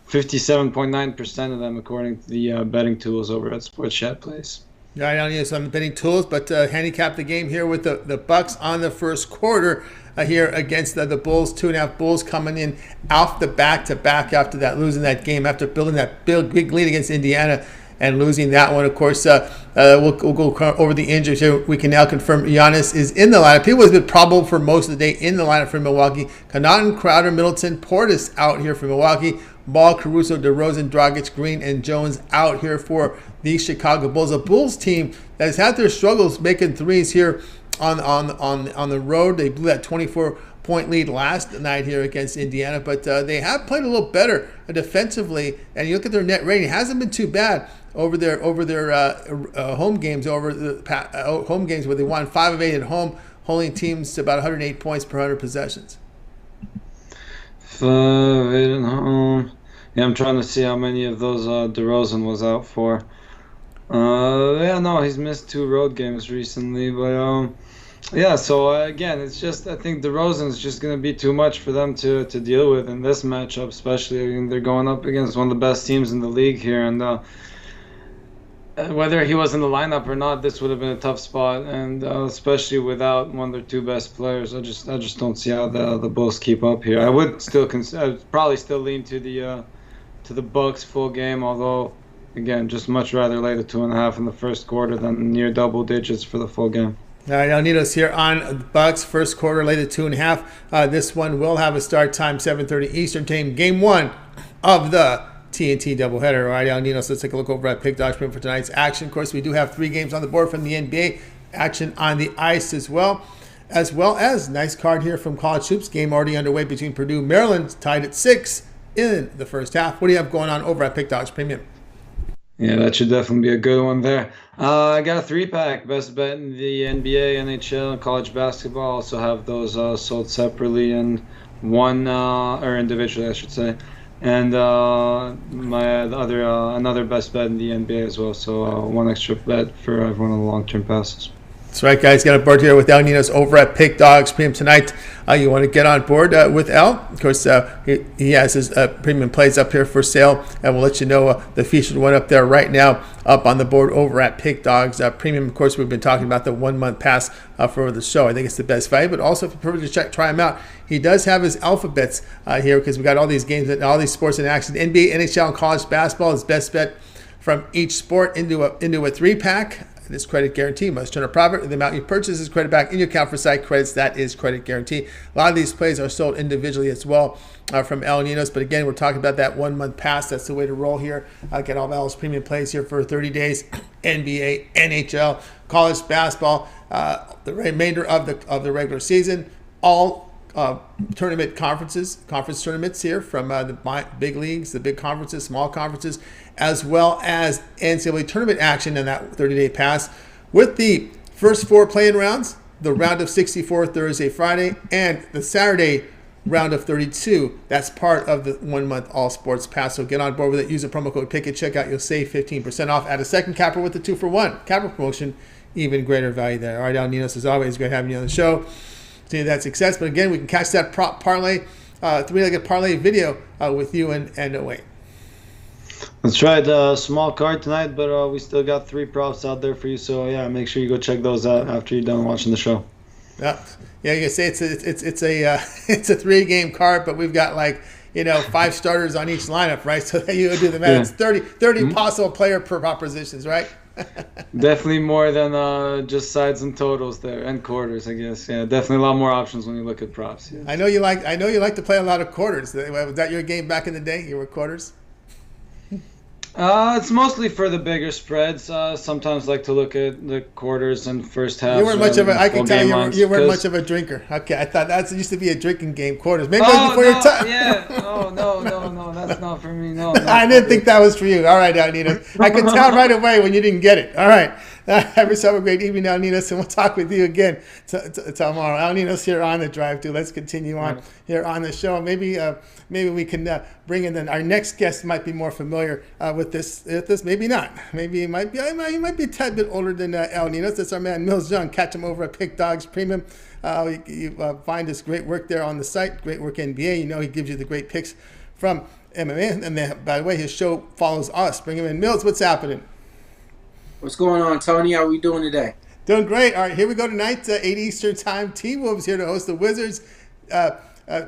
Speaker 6: 57.9% of them, according to the betting tools over at Sports Chat Place.
Speaker 1: Yeah, I don't use some betting tools, but handicap the game here with the Bucks on the first quarter here against the Bulls. 2.5 Bulls coming in off the back-to-back after that, losing that game, after building that big lead against Indiana and losing that one. Of course, we'll go over the injuries here. We can now confirm Giannis is in the lineup. He was been probable for most of the day in the lineup for Milwaukee. Connaughton, Crowder, Middleton, Portis out here for Milwaukee. Ball, Caruso, DeRozan, Dragic, Green, and Jones out here for the Chicago Bulls. A Bulls team that has had their struggles making threes here on the road. They blew that 24-point lead last night here against Indiana, but they have played a little better defensively. And you look at their net rating; it hasn't been too bad over their home games. Home games where they won 5 of 8 at home, holding teams to about 108 points per 100 possessions.
Speaker 6: 5 of 8 at home. Yeah, I'm trying to see how many of those DeRozan was out for. He's missed 2 road games recently, but yeah. So again, it's just I think DeRozan's just going to be too much for them to deal with in this matchup, especially. I mean, they're going up against one of the best teams in the league here, and whether he was in the lineup or not, this would have been a tough spot, and especially without one of their 2 best players. I just don't see how the Bulls keep up here. I would still I'd probably still lean to the Bucks full game, although again, just much rather lay the 2.5 in the first quarter than near double digits for the full game.
Speaker 1: All right, El Ninos here on the Bucks first quarter, lay the 2.5. This one will have a start time 7:30 Eastern Time. Game 1 of the TNT doubleheader. All right, El Ninos, let's take a look over at Pick Dogs for tonight's action. Of course, we do have 3 games on the board from the NBA. Action on the ice as well as nice card here from college hoops. Game already underway between Purdue and Maryland, tied at 6 in the first half. What do you have going on over at Pick Dogs Premium?
Speaker 6: Yeah, that should definitely be a good one there. I got a 3-pack, best bet in the NBA, NHL, and college basketball. I also have those sold separately and or individually, I should say. And my another best bet in the NBA as well. So 1 extra bet for everyone on the long-term passes.
Speaker 1: That's right, guys. Got a board here with El Ninos over at Pick Dogs Premium tonight. You want to get on board with El? Of course, he has his premium plays up here for sale, and we'll let you know the featured one up there right now, up on the board over at Pick Dogs Premium. Of course, we've been talking about the 1-month pass for the show. I think it's the best value, but also if you prefer to try him out, he does have his alphabets here because we got all these games and all these sports in action. NBA, NHL, and college basketball is best bet from each sport into a 3-pack. This credit guarantee must turn a profit. The amount you purchase is credit back in your account for site credits. That is credit guarantee. A lot of these plays are sold individually as well from El Ninos. But again, we're talking about that 1-month pass. That's the way to roll here. Get all of El's premium plays here for 30 days. NBA, NHL, college basketball, the remainder of the regular season. All tournament conference tournaments here from the big leagues, the big conferences, small conferences, as well as NCAA tournament action in that 30-day pass with the first 4 play-in rounds, the round of 64 Thursday, Friday, and the Saturday round of 32. That's part of the 1-month all sports pass. So get on board with it. Use the promo code PICK at checkout. You'll save 15% off. Add a second capper with the 2-for-1 capper promotion. Even greater value there. All right, Al Ninos, as always, great having you on the show. Continue that success. But again, we can catch that prop parlay, 3-legged parlay video with you and Wayne.
Speaker 6: That's right. Small card tonight, but we still got 3 props out there for you. So yeah, make sure you go check those out after you're done watching the show.
Speaker 1: Yeah, you can say it's a 3-game card, but we've got 5 starters on each lineup, right? So you would do the math. Yeah. It's 30 possible player per propositions, right?
Speaker 6: Definitely more than just sides and totals there, and quarters, I guess. Yeah, definitely a lot more options when you look at props. Yeah.
Speaker 1: I know you like to play a lot of quarters. Was that your game back in the day? You were quarters?
Speaker 6: It's mostly for the bigger spreads. Sometimes like to look at the quarters and first half.
Speaker 1: You weren't much of a. I can tell you weren't much of a drinker. Okay, I thought that used to be a drinking game. Quarters, maybe before your time.
Speaker 6: Yeah, no, that's not for me. No,
Speaker 1: I didn't think that was for you. All right, Alnina. I could tell right away when you didn't get it. All right. Have yourself a great evening, Alninos, and we'll talk with you again tomorrow. Alninos here on the drive too. Let's continue on here on the show. Maybe we can bring in our next guest. Might be more familiar with this. Maybe not. Maybe he might be a tad bit older than Alninos. That's our man Mills Young. Catch him over at Pick Dogs Premium. You find his great work there on the site. Great work NBA. You know he gives you the great picks from MMA. And then, by the way, his show follows us. Bring him in. Mills, what's happening?
Speaker 7: What's going on, Tony? How are we doing today?
Speaker 1: Doing great. All right, here we go tonight, 8 Eastern Time. T-Wolves here to host the Wizards.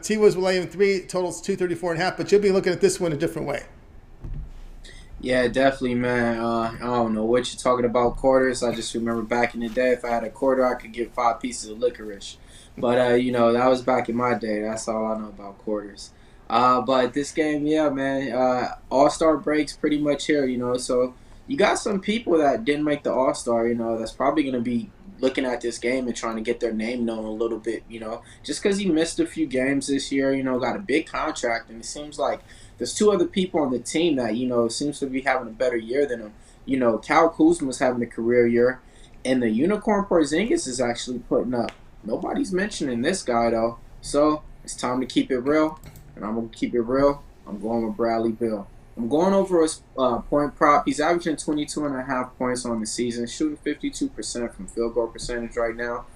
Speaker 1: T-Wolves will lay in 3, totals 234.5, but you'll be looking at this one a different way.
Speaker 7: Yeah, definitely, man. I don't know what you're talking about, quarters. I just remember back in the day, if I had a quarter, I could get 5 pieces of licorice. But, that was back in my day. That's all I know about quarters. But this game, yeah, man, All-Star break's pretty much here, so you got some people that didn't make the All-Star, that's probably going to be looking at this game and trying to get their name known a little bit, just because he missed a few games this year, got a big contract, and it seems like there's 2 other people on the team that, seems to be having a better year than him. Kyle Kuzma's having a career year, and the Unicorn Porzingis is actually putting up. Nobody's mentioning this guy, though, so it's time to keep it real, and I'm going to keep it real. I'm going with Bradley Beal. I'm going over his point prop. He's averaging 22.5 points on the season, shooting 52% from field goal percentage right now.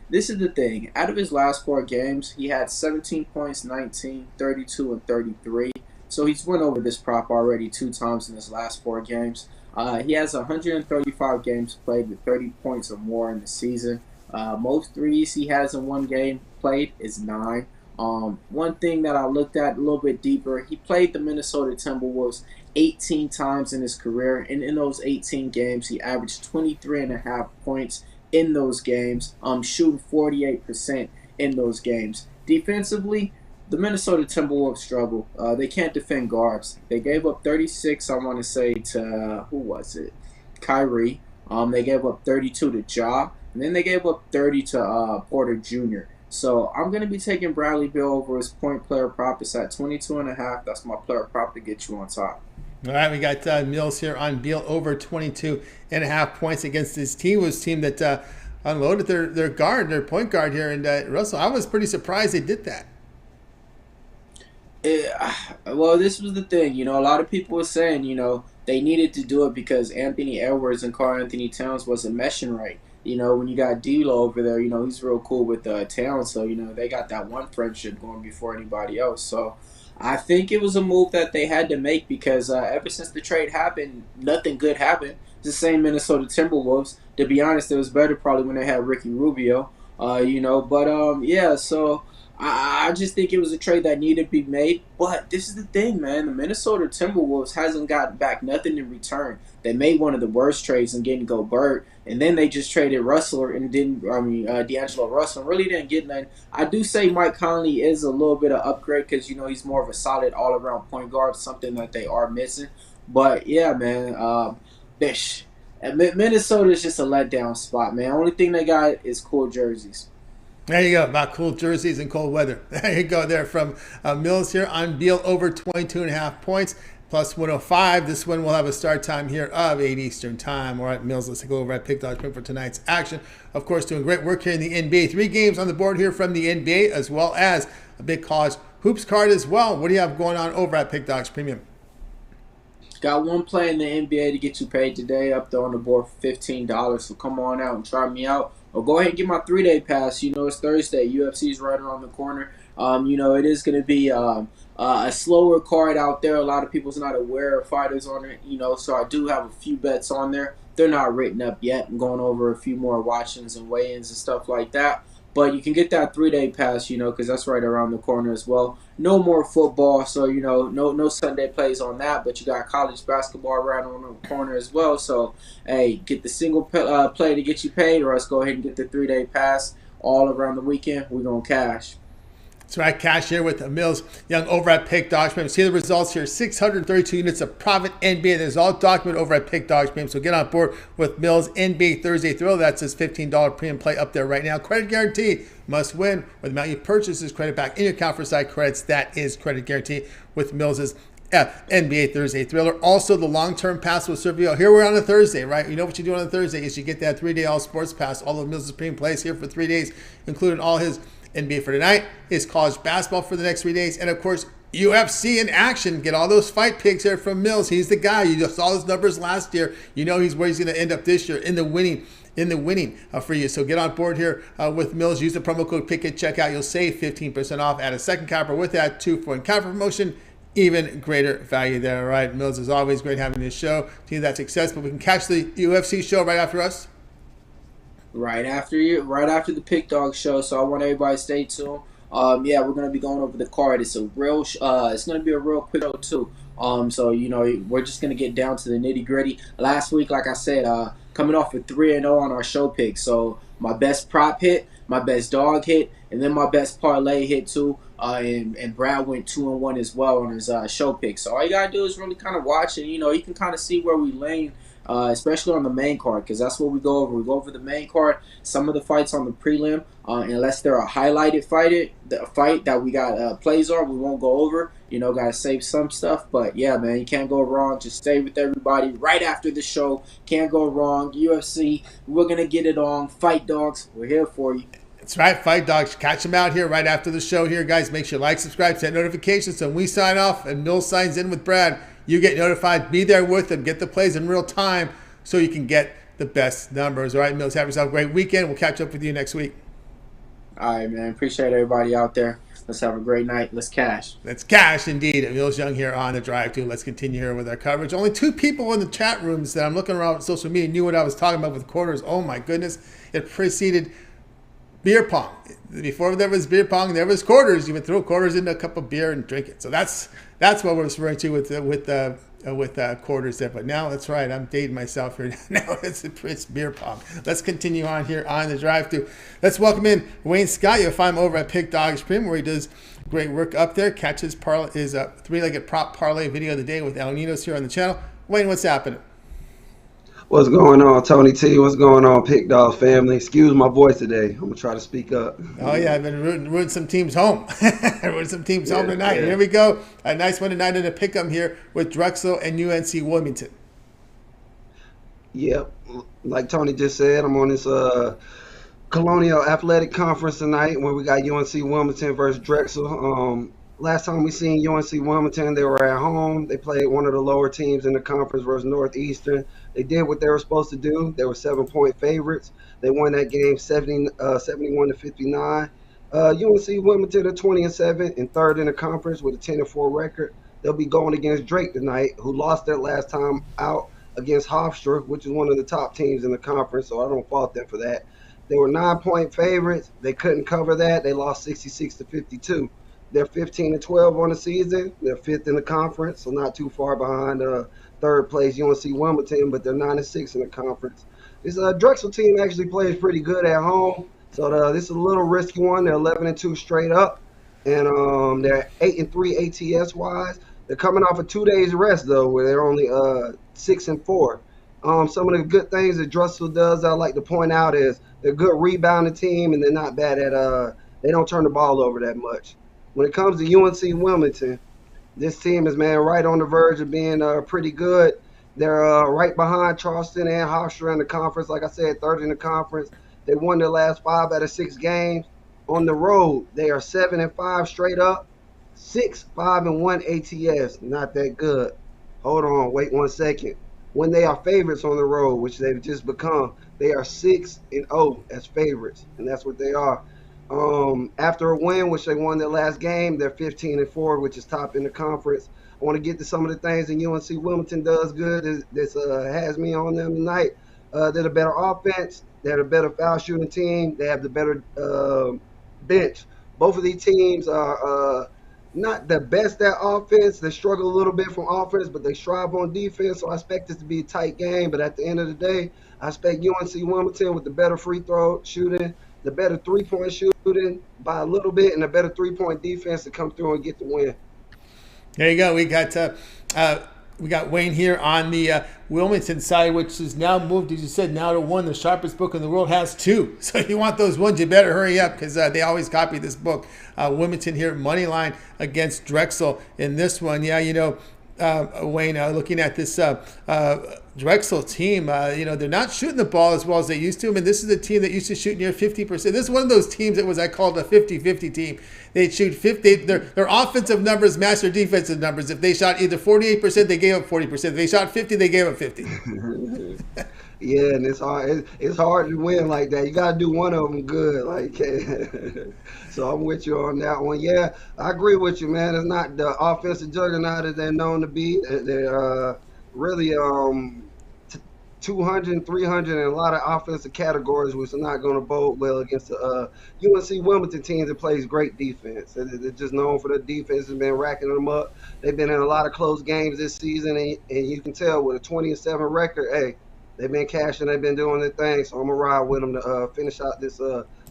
Speaker 7: This is the thing. Out of his last 4 games, he had 17 points, 19, 32, and 33. So he's went over this prop already 2 times in his last 4 games. He has 135 games played with 30 points or more in the season. Most threes he has in one game played is 9. One thing that I looked at a little bit deeper, he played the Minnesota Timberwolves 18 times in his career, and in those 18 games, he averaged 23.5 points in those games, shooting 48% in those games. Defensively, the Minnesota Timberwolves struggle. They can't defend guards. They gave up 36, I want to say, to, who was it? Kyrie. They gave up 32 to Ja, and then they gave up 30 to Porter Jr. So I'm going to be taking Bradley Beal over his point player prop. It's at 22.5. That's my player prop to get you on top.
Speaker 1: All right, we got Mills here on Beal over 22.5 points against this T-Wolves team that unloaded their point guard here. And Russell, I was pretty surprised they did that.
Speaker 7: Well, this was the thing. A lot of people were saying, they needed to do it because Anthony Edwards and Karl Anthony Towns wasn't meshing right. When you got D'Lo over there, he's real cool with Towns. So, they got that one friendship going before anybody else. So, I think it was a move that they had to make because ever since the trade happened, nothing good happened. It's the same Minnesota Timberwolves. To be honest, it was better probably when they had Ricky Rubio, But, so I just think it was a trade that needed to be made. But this is the thing, man. The Minnesota Timberwolves hasn't gotten back nothing in return. They made one of the worst trades in getting Gobert, and then they just traded D'Angelo Russell. Really didn't get nothing. I do say Mike Conley is a little bit of upgrade because, he's more of a solid all-around point guard, something that they are missing. But, yeah, man, Minnesota is just a letdown spot, man. Only thing they got is cool jerseys.
Speaker 1: There you go, about cool jerseys and cold weather. There you go there from Mills here on Beal over 22.5 points. Plus 105. This one will have a start time here of 8 Eastern time. All right, Mills, let's go over at Pick Dog for tonight's action. Of course, doing great work here in the NBA. 3 games on the board here from the NBA, as well as a big college hoops card as well. What do you have going on over at Pick Dogs Premium?
Speaker 7: Got one play in the NBA to get you paid today, up there on the board for $15. So come on out and try me out. Or go ahead and get my 3-day pass. You know, it's Thursday. UFC's right around the corner. You know, it is going to be a slower card out there. A lot of people's not aware of fighters on it, you know, so I do have a few bets on there. They're not written up yet. I'm going over a few more watch-ins and weigh-ins and stuff like that. But you can get that 3-day pass, you know, because that's right around the corner as well. No more football, so, you know, no Sunday plays on that. But you got college basketball right on the corner as well. So, hey, get the single play to get you paid, or else go ahead and get the 3-day pass all around the weekend. We're going to cash.
Speaker 1: That's right, cash here with Mills Young over at Pick Dogs Premium. See the results here, 632 units of profit NBA. There's all documented over at Pick Dogs Premium. So get on board with Mills NBA Thursday Thrill. That's his $15 premium play up there right now. Credit guarantee, must win. With the amount you purchase is credit back in your account for side credits. That is credit guarantee with Mills's NBA Thursday Thriller. Also, the long-term pass will serve you. Here we're on a Thursday, right? You know what you do on a Thursday is you get that 3-day all sports pass. All of Mills's premium plays here for 3 days, including all his NBA for tonight, is college basketball for the next 3 days, and of course UFC in action. Get all those fight picks here from Mills. He's the guy. You just saw his numbers last year. You know he's where he's going to end up this year in the winning for you. So get on board here with Mills. Use the promo code PICK at checkout. You'll save 15% off. Add a second capper with that 2-point capper promotion. Even greater value there. All right, Mills, is always great having this show. See that success, but we can catch the UFC show right after us.
Speaker 7: Right after the Pick Dog show, so I want everybody to stay tuned. Yeah, we're gonna be going over the card. It's gonna be a real quick show too. So you know, we're just gonna get down to the nitty gritty. Last week, like I said, coming off of 3-0 on our show pick. So my best prop hit, my best dog hit, and then my best parlay hit too. And Brad went 2-1 as well on his show pick. So all you gotta do is really kind of watch, and you know, you can kind of see where we lane. Especially on the main card, because that's what we go over. We go over the main card, some of the fights on the prelim, unless they're a highlighted fight that we got plays on, we won't go over. You know, got to save some stuff. But yeah, man, you can't go wrong. Just stay with everybody right after the show. Can't go wrong. UFC, we're going to get it on. Fight Dogs, we're here for you.
Speaker 1: That's right, Fight Dogs. Catch them out here right after the show here, guys. Make sure you like, subscribe, set notifications. So when we sign off and Mills signs in with Brad, you get notified. Be there with them. Get the plays in real time so you can get the best numbers. All right, Mills, have yourself a great weekend. We'll catch up with you next week.
Speaker 7: All right, man. Appreciate everybody out there. Let's have a great night. Let's cash.
Speaker 1: Let's cash, indeed. Mills Young here on the drive, too. Let's continue here with our coverage. Only 2 people in the chat rooms that I'm looking around on social media knew what I was talking about with quarters. Oh, my goodness. It preceded beer pong. Before there was beer pong, there was quarters. You would throw quarters into a cup of beer and drink it. So that's what we're referring to with quarters there. But now, that's right, I'm dating myself here. Now it's beer pong. Let's continue on here on the drive-thru. Let's welcome in Wayne Scott. You'll find him over at Pick Dogs Premium, where he does great work up there. Catch his 3-legged prop parlay video of the day with El Nino's here on the channel. Wayne, what's happening?
Speaker 8: What's going on, Tony T? What's going on, Pick Dog family? Excuse my voice today. I'm going to try to speak up.
Speaker 1: Oh, yeah, I've been rooting some teams home. Rooting some teams home tonight. Yeah. Here we go. A nice one tonight in a pick-em here with Drexel and UNC Wilmington.
Speaker 8: Yep. Like Tony just said, I'm on this Colonial Athletic Conference tonight where we got UNC Wilmington versus Drexel. Last time we seen UNC Wilmington, they were at home. They played one of the lower teams in the conference versus Northeastern. They did what they were supposed to do. They were 7-point favorites. They won that game 71-59. UNC Wilmington are 20-7 and third in the conference with a 10-4 record. They'll be going against Drake tonight, who lost their last time out against Hofstra, which is one of the top teams in the conference, so I don't fault them for that. They were 9-point favorites. They couldn't cover that. They lost 66-52. They're 15-12 on the season. They're 5th in the conference, so not too far behind third place UNC Wilmington, but they're 9-6 in the conference. This Drexel team actually plays pretty good at home, so this is a little risky one. They're 11-2 straight up, and they're 8-3 ATS wise. They're coming off of 2 days rest though, where they're only 6-4. Some of the good things that Drexel does, I like to point out, is they're a good rebounding team, and they're not bad at they don't turn the ball over that much. When it comes to UNC Wilmington, this team is, man, right on the verge of being pretty good. They're right behind Charleston and Hofstra in the conference. Like I said, third in the conference. They won their last 5 out of 6 games. On the road, they are 7-5 straight up, 6-5-1 ATS. Not that good. Hold on, wait 1 second. When they are favorites on the road, which they've just become, they are 6-0 as favorites, and that's what they are. After a win, which they won their last game, they're 15-4, which is top in the conference. I want to get to some of the things that UNC Wilmington does good. This has me on them tonight. They're the better offense. They're the better foul shooting team. They have the better bench. Both of these teams are not the best at offense. They struggle a little bit from offense, but they strive on defense. So I expect this to be a tight game. But at the end of the day, I expect UNC Wilmington with the better free throw shooting, the better three-point shooting by a little bit, and a better three-point defense to come through and get the win.
Speaker 1: There you go. We got Wayne here on the Wilmington side, which is now moved, as you said, now to 1. The sharpest book in the world has 2. So if you want those ones, you better hurry up, because they always copy this book. Wilmington here, money line against Drexel in this one. Yeah, Wayne, looking at this Drexel team, they're not shooting the ball as well as they used to. I mean, this is a team that used to shoot near 50%. This is one of those teams that I called a 50-50 team. They'd shoot 50. Their offensive numbers match their defensive numbers. If they shot either 48%, they gave up 40%. If they shot 50, they gave up 50.
Speaker 8: Yeah, and it's hard. It's hard to win like that. You got to do one of them good. So I'm with you on that one. Yeah, I agree with you, man. It's not the offensive juggernaut that they're known to be. They're really 200, 300 in a lot of offensive categories, which are not going to bode well against the UNC Wilmington team that plays great defense. They're just known for their defense. Has been racking them up. They've been in a lot of close games this season, and you can tell with a 20-7 record, hey, they've been cashing. They've been doing their thing. So I'm going to ride with them to finish out this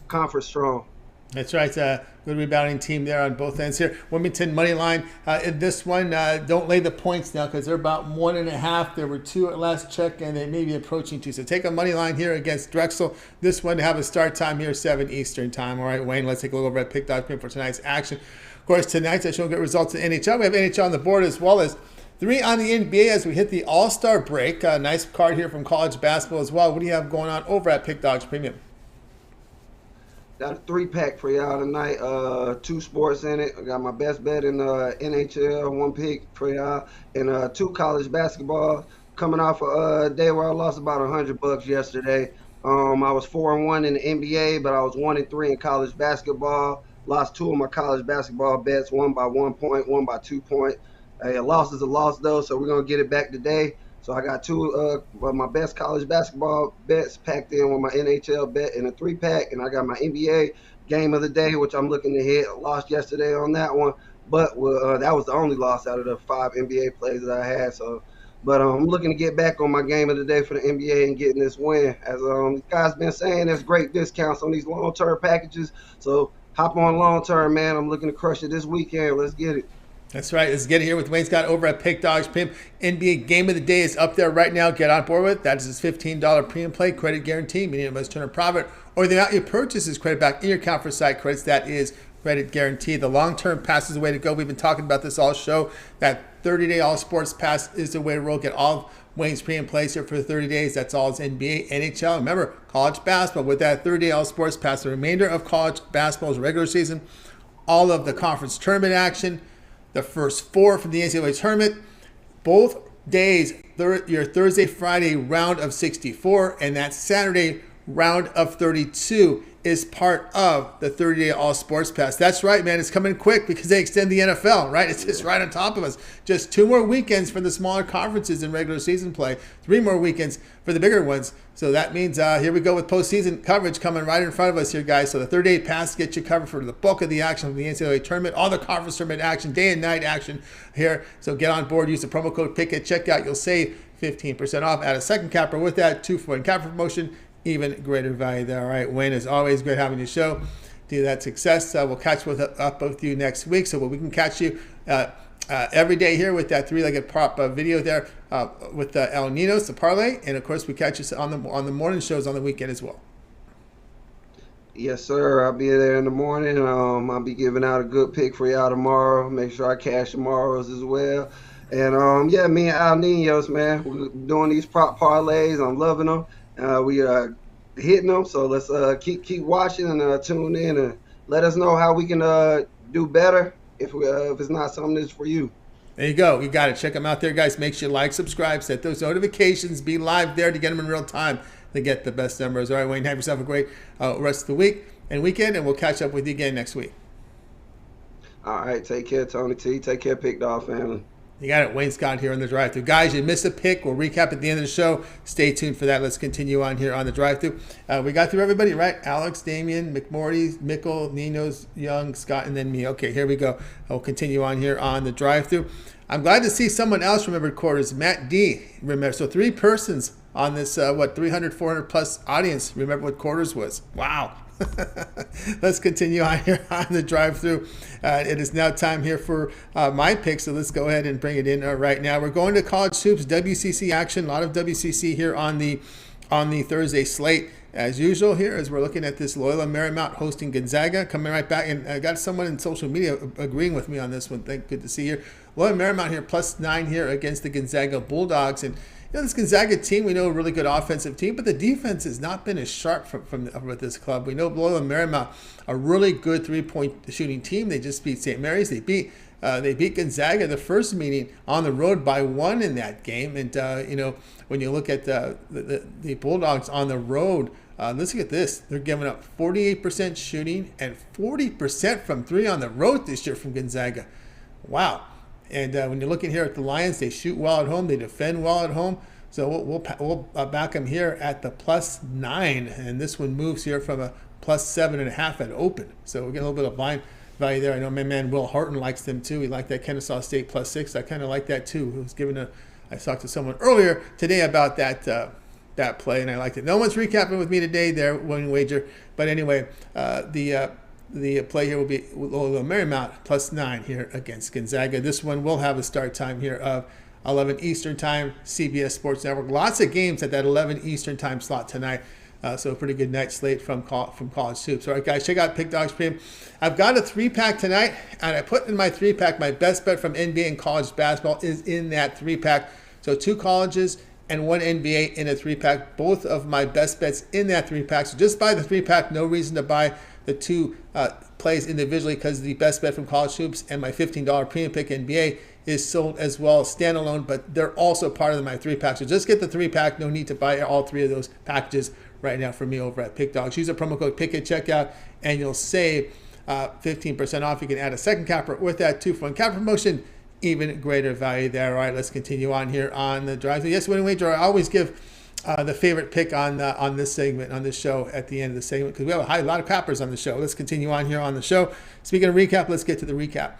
Speaker 8: conference strong.
Speaker 1: That's right. Good rebounding team there on both ends here. Wilmington money line in this one. Don't lay the points now, because they're about 1.5. There were 2 at last check, and they may be approaching 2. So take a money line here against Drexel. This one to have a start time here, 7 Eastern time. All right, Wayne, let's take a look over at pick.com for tonight's action. Of course, tonight's showing good results in NHL. We have NHL on the board, as well as 3 on the NBA as we hit the All-Star break. Nice card here from college basketball as well. What do you have going on over at Pick Dogs Premium?
Speaker 8: Got a 3-pack for y'all tonight. 2 sports in it. I got my best bet in NHL, 1 pick for y'all, and 2 college basketball. Coming off a day where I lost about $100 yesterday. I was 4-1 in the NBA, but I was 1-3 in college basketball. Lost 2 of my college basketball bets, 1 by 1 point, 1 by 2 point. A loss is a loss, though, so we're gonna get it back today. So I got 2 of my best college basketball bets packed in with my NHL bet in a 3-pack, and I got my NBA game of the day, which I'm looking to hit. I lost yesterday on that one, but that was the only loss out of the 5 NBA plays that I had. But I'm looking to get back on my game of the day for the NBA and getting this win. As the guys been saying, there's great discounts on these long-term packages. So hop on long-term, man. I'm looking to crush it this weekend. Let's get it.
Speaker 1: That's right. Let's get it here with Wayne Scott over at Pick Dogs Premium. NBA Game of the Day is up there right now. Get on board with it. That is his $15 premium play credit guarantee, meaning it must turn a profit, or the amount you purchase is credit back in your account for site credits. That is credit guarantee. The long-term pass is the way to go. We've been talking about this all show. That 30-day all sports pass is the way to roll. Get all of Wayne's premium plays here for 30 days. That's all. It's NBA, NHL. Remember, college basketball with that 30-day all sports pass. The remainder of college basketball's regular season, all of the conference tournament action, the first 4 from the NCAA tournament, both days, your Thursday, Friday round of 64, and that Saturday round of 32 is part of the 30-day all sports pass. That's right, man. It's coming quick because they extend the NFL, right? It's just right on top of us. Just 2 more weekends for the smaller conferences in regular season play, 3 more weekends for the bigger ones. So that means here we go with postseason coverage coming right in front of us here, guys. So the 30-day pass gets you covered for the bulk of the action of the NCAA tournament, all the conference tournament action, day and night action here. So get on board. Use the promo code PICK at checkout. You'll save 15% off. Add a second capper with that 2-for-1 capper promotion. Even greater value there. All right, Wayne, it's always great having you show. Do that success. We'll catch up both of you next week. So we can catch you every day here with that three-legged prop video there with the El Ninos, the parlay, and of course we catch you on the morning shows on the weekend as well.
Speaker 8: Yes, sir. I'll be there in the morning. I'll be giving out a good pick for y'all tomorrow. Make sure I cash tomorrow's as well. And yeah, me and Al Ninos, man, we're doing these prop parlays. I'm loving them. We hitting them. So let's keep watching and tune in and let us know how we can do better if it's not something that's for you.
Speaker 1: There you go. You got it. Check them out there, guys. Make sure you like, subscribe, set those notifications, be live there to get them in real time to get the best numbers. All right, Wayne, have yourself a great rest of the week and weekend, and we'll catch up with you again next week.
Speaker 8: All right. Take care, Tony T. Take care, Pick Dog family.
Speaker 1: You got it. Wayne Scott here on the drive-thru. Guys, you missed a pick. We'll recap at the end of the show. Stay tuned for that. Let's continue on here on the drive-thru. We got through everybody, right? Alex, Damian, McMorty, Mickle, Ninos, Young, Scott, and then me. Okay, here we go. We'll continue on here on the drive-thru. I'm glad to see someone else remembered quarters. Matt D. Remember. So 3 persons on this, 300, 400 plus audience remember what quarters was. Wow. Let's continue on here on the drive-thru. It is now time here for my pick, so let's go ahead and bring it in right now. We're going to college hoops, WCC action. A lot of WCC here on the Thursday slate. As usual here, as we're looking at this, Loyola Marymount hosting Gonzaga. Coming right back, and I got someone in social media agreeing with me on this one. Good to see you. Loyola Marymount here, +9 here against the Gonzaga Bulldogs. And this Gonzaga team, we know a really good offensive team, but the defense has not been as sharp with this club. We know Loyola Marymount, a really good three-point shooting team. They just beat St. Mary's. They beat Gonzaga the first meeting on the road by 1 in that game. And when you look at the Bulldogs on the road, let's look at this. They're giving up 48% shooting and 40% from 3 on the road this year from Gonzaga. Wow. And when you're looking here at the Lions, they shoot well at home. They defend well at home. So we'll back them here at the +9. And this one moves here from a +7.5 at open. So we get a little bit of line value there. I know my man Will Harton likes them too. He liked that Kennesaw State +6. I kind of like that too. I talked to someone earlier today about that play, and I liked it. No one's recapping with me today there, winning wager. But anyway, the play here will be Loyola Marymount +9 here against Gonzaga. This one will have a start time here of 11 Eastern time, CBS Sports Network. Lots of games at that 11 Eastern time slot tonight. So a pretty good night slate from college hoops. All right, guys, check out Pick Dogs Premium. I've got a 3-pack tonight, and I put in my 3-pack my best bet from NBA and college basketball is in that 3-pack. So 2 colleges and 1 NBA in a 3-pack. Both of my best bets in that 3-pack. So just buy the 3-pack. No reason to buy the 2 plays individually because the best bet from college hoops and my $15 premium pick NBA is sold as well standalone, but they're also part of my 3-pack. So just get the 3-pack. No need to buy all 3 of those packages right now for me over at Pick Dogs. Use the promo code PICK at checkout and you'll save 15% off. You can add a second capper with that 2-for-1 capper promotion. Even greater value there. All right, let's continue on here on the drive. Yes, winning wager. I always give the favorite pick on this segment, on this show at the end of the segment, because we have a lot of cappers on the show. Let's continue on here on the show. Speaking of recap, let's get to the recap.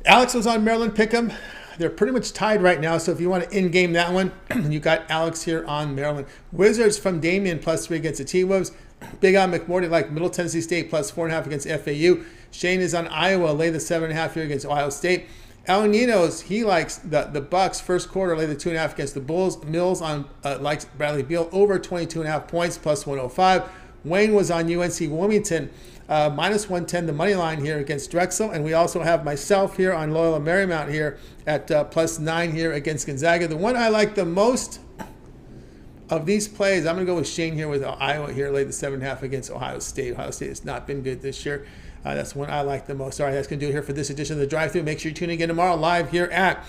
Speaker 1: Alex was on Maryland Pick'em. They're pretty much tied right now, so if you want to in-game that one, you got Alex here on Maryland. Wizards from Damian +3 against the T-Wolves. Big on McMorty like Middle Tennessee State +4.5 against FAU. Shane is on Iowa, lay the 7.5 here against Ohio State. El Ninos, he likes the Bucks first quarter, lay the 2.5 against the Bulls. Mills on likes Bradley Beal over 22.5 points +105. Wayne was on UNC Wilmington -110 the money line here against Drexel, and we also have myself here on Loyola Marymount here at +9 here against Gonzaga. The one I like the most of these plays, I'm going to go with Shane here with Iowa here, lay the 7.5 against Ohio State. Ohio State has not been good this year. That's the one I like the most. All right, that's going to do it here for this edition of the Drive-Thru. Make sure you tune in again tomorrow live here at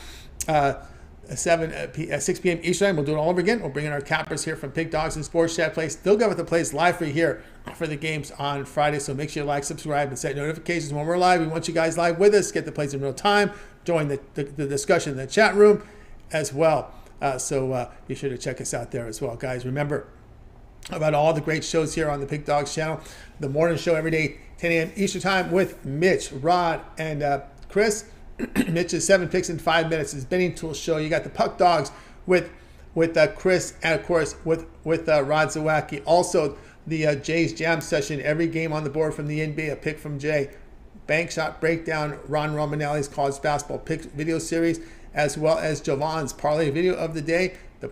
Speaker 1: 6 p.m. Eastern time. We'll do it all over again. We'll bring in our cappers here from Pick Dogs and Sports Chat Play. Still got with the plays live for you here for the games on Friday. So make sure you like, subscribe, and set notifications when we're live. We want you guys live with us. Get the plays in real time. Join the discussion in the chat room as well. So be sure to check us out there as well, guys. Remember about all the great shows here on the Pick Dogs channel. The morning show every day, 10 a.m. Eastern time with Mitch, Rod, and Chris. Mitch's 7 picks in 5 minutes. His betting tool show. You got the Puck Dogs with Chris, and of course with Rod Zawacki. Also the Jay's Jam session. Every game on the board from the NBA, a pick from Jay. Bank Shot Breakdown, Ron Romanelli's college basketball picks video series, as well as Jovan's parlay video of the day, the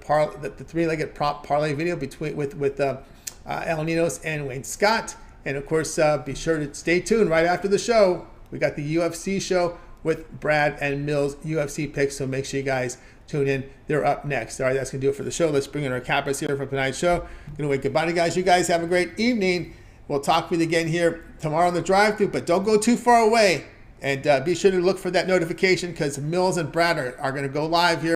Speaker 1: three-legged prop parlay video with El Ninos and Wayne Scott. And of course, be sure to stay tuned right after the show. We got the UFC show with Brad and Mills UFC picks, so make sure you guys tune in. They're up next. All right, that's going to do it for the show. Let's bring in our cappers here for tonight's show. Going to wait goodbye to guys. You guys have a great evening. We'll talk with you again here tomorrow on the drive-thru, but don't go too far away. And be sure to look for that notification because Mills and Brad are going to go live here.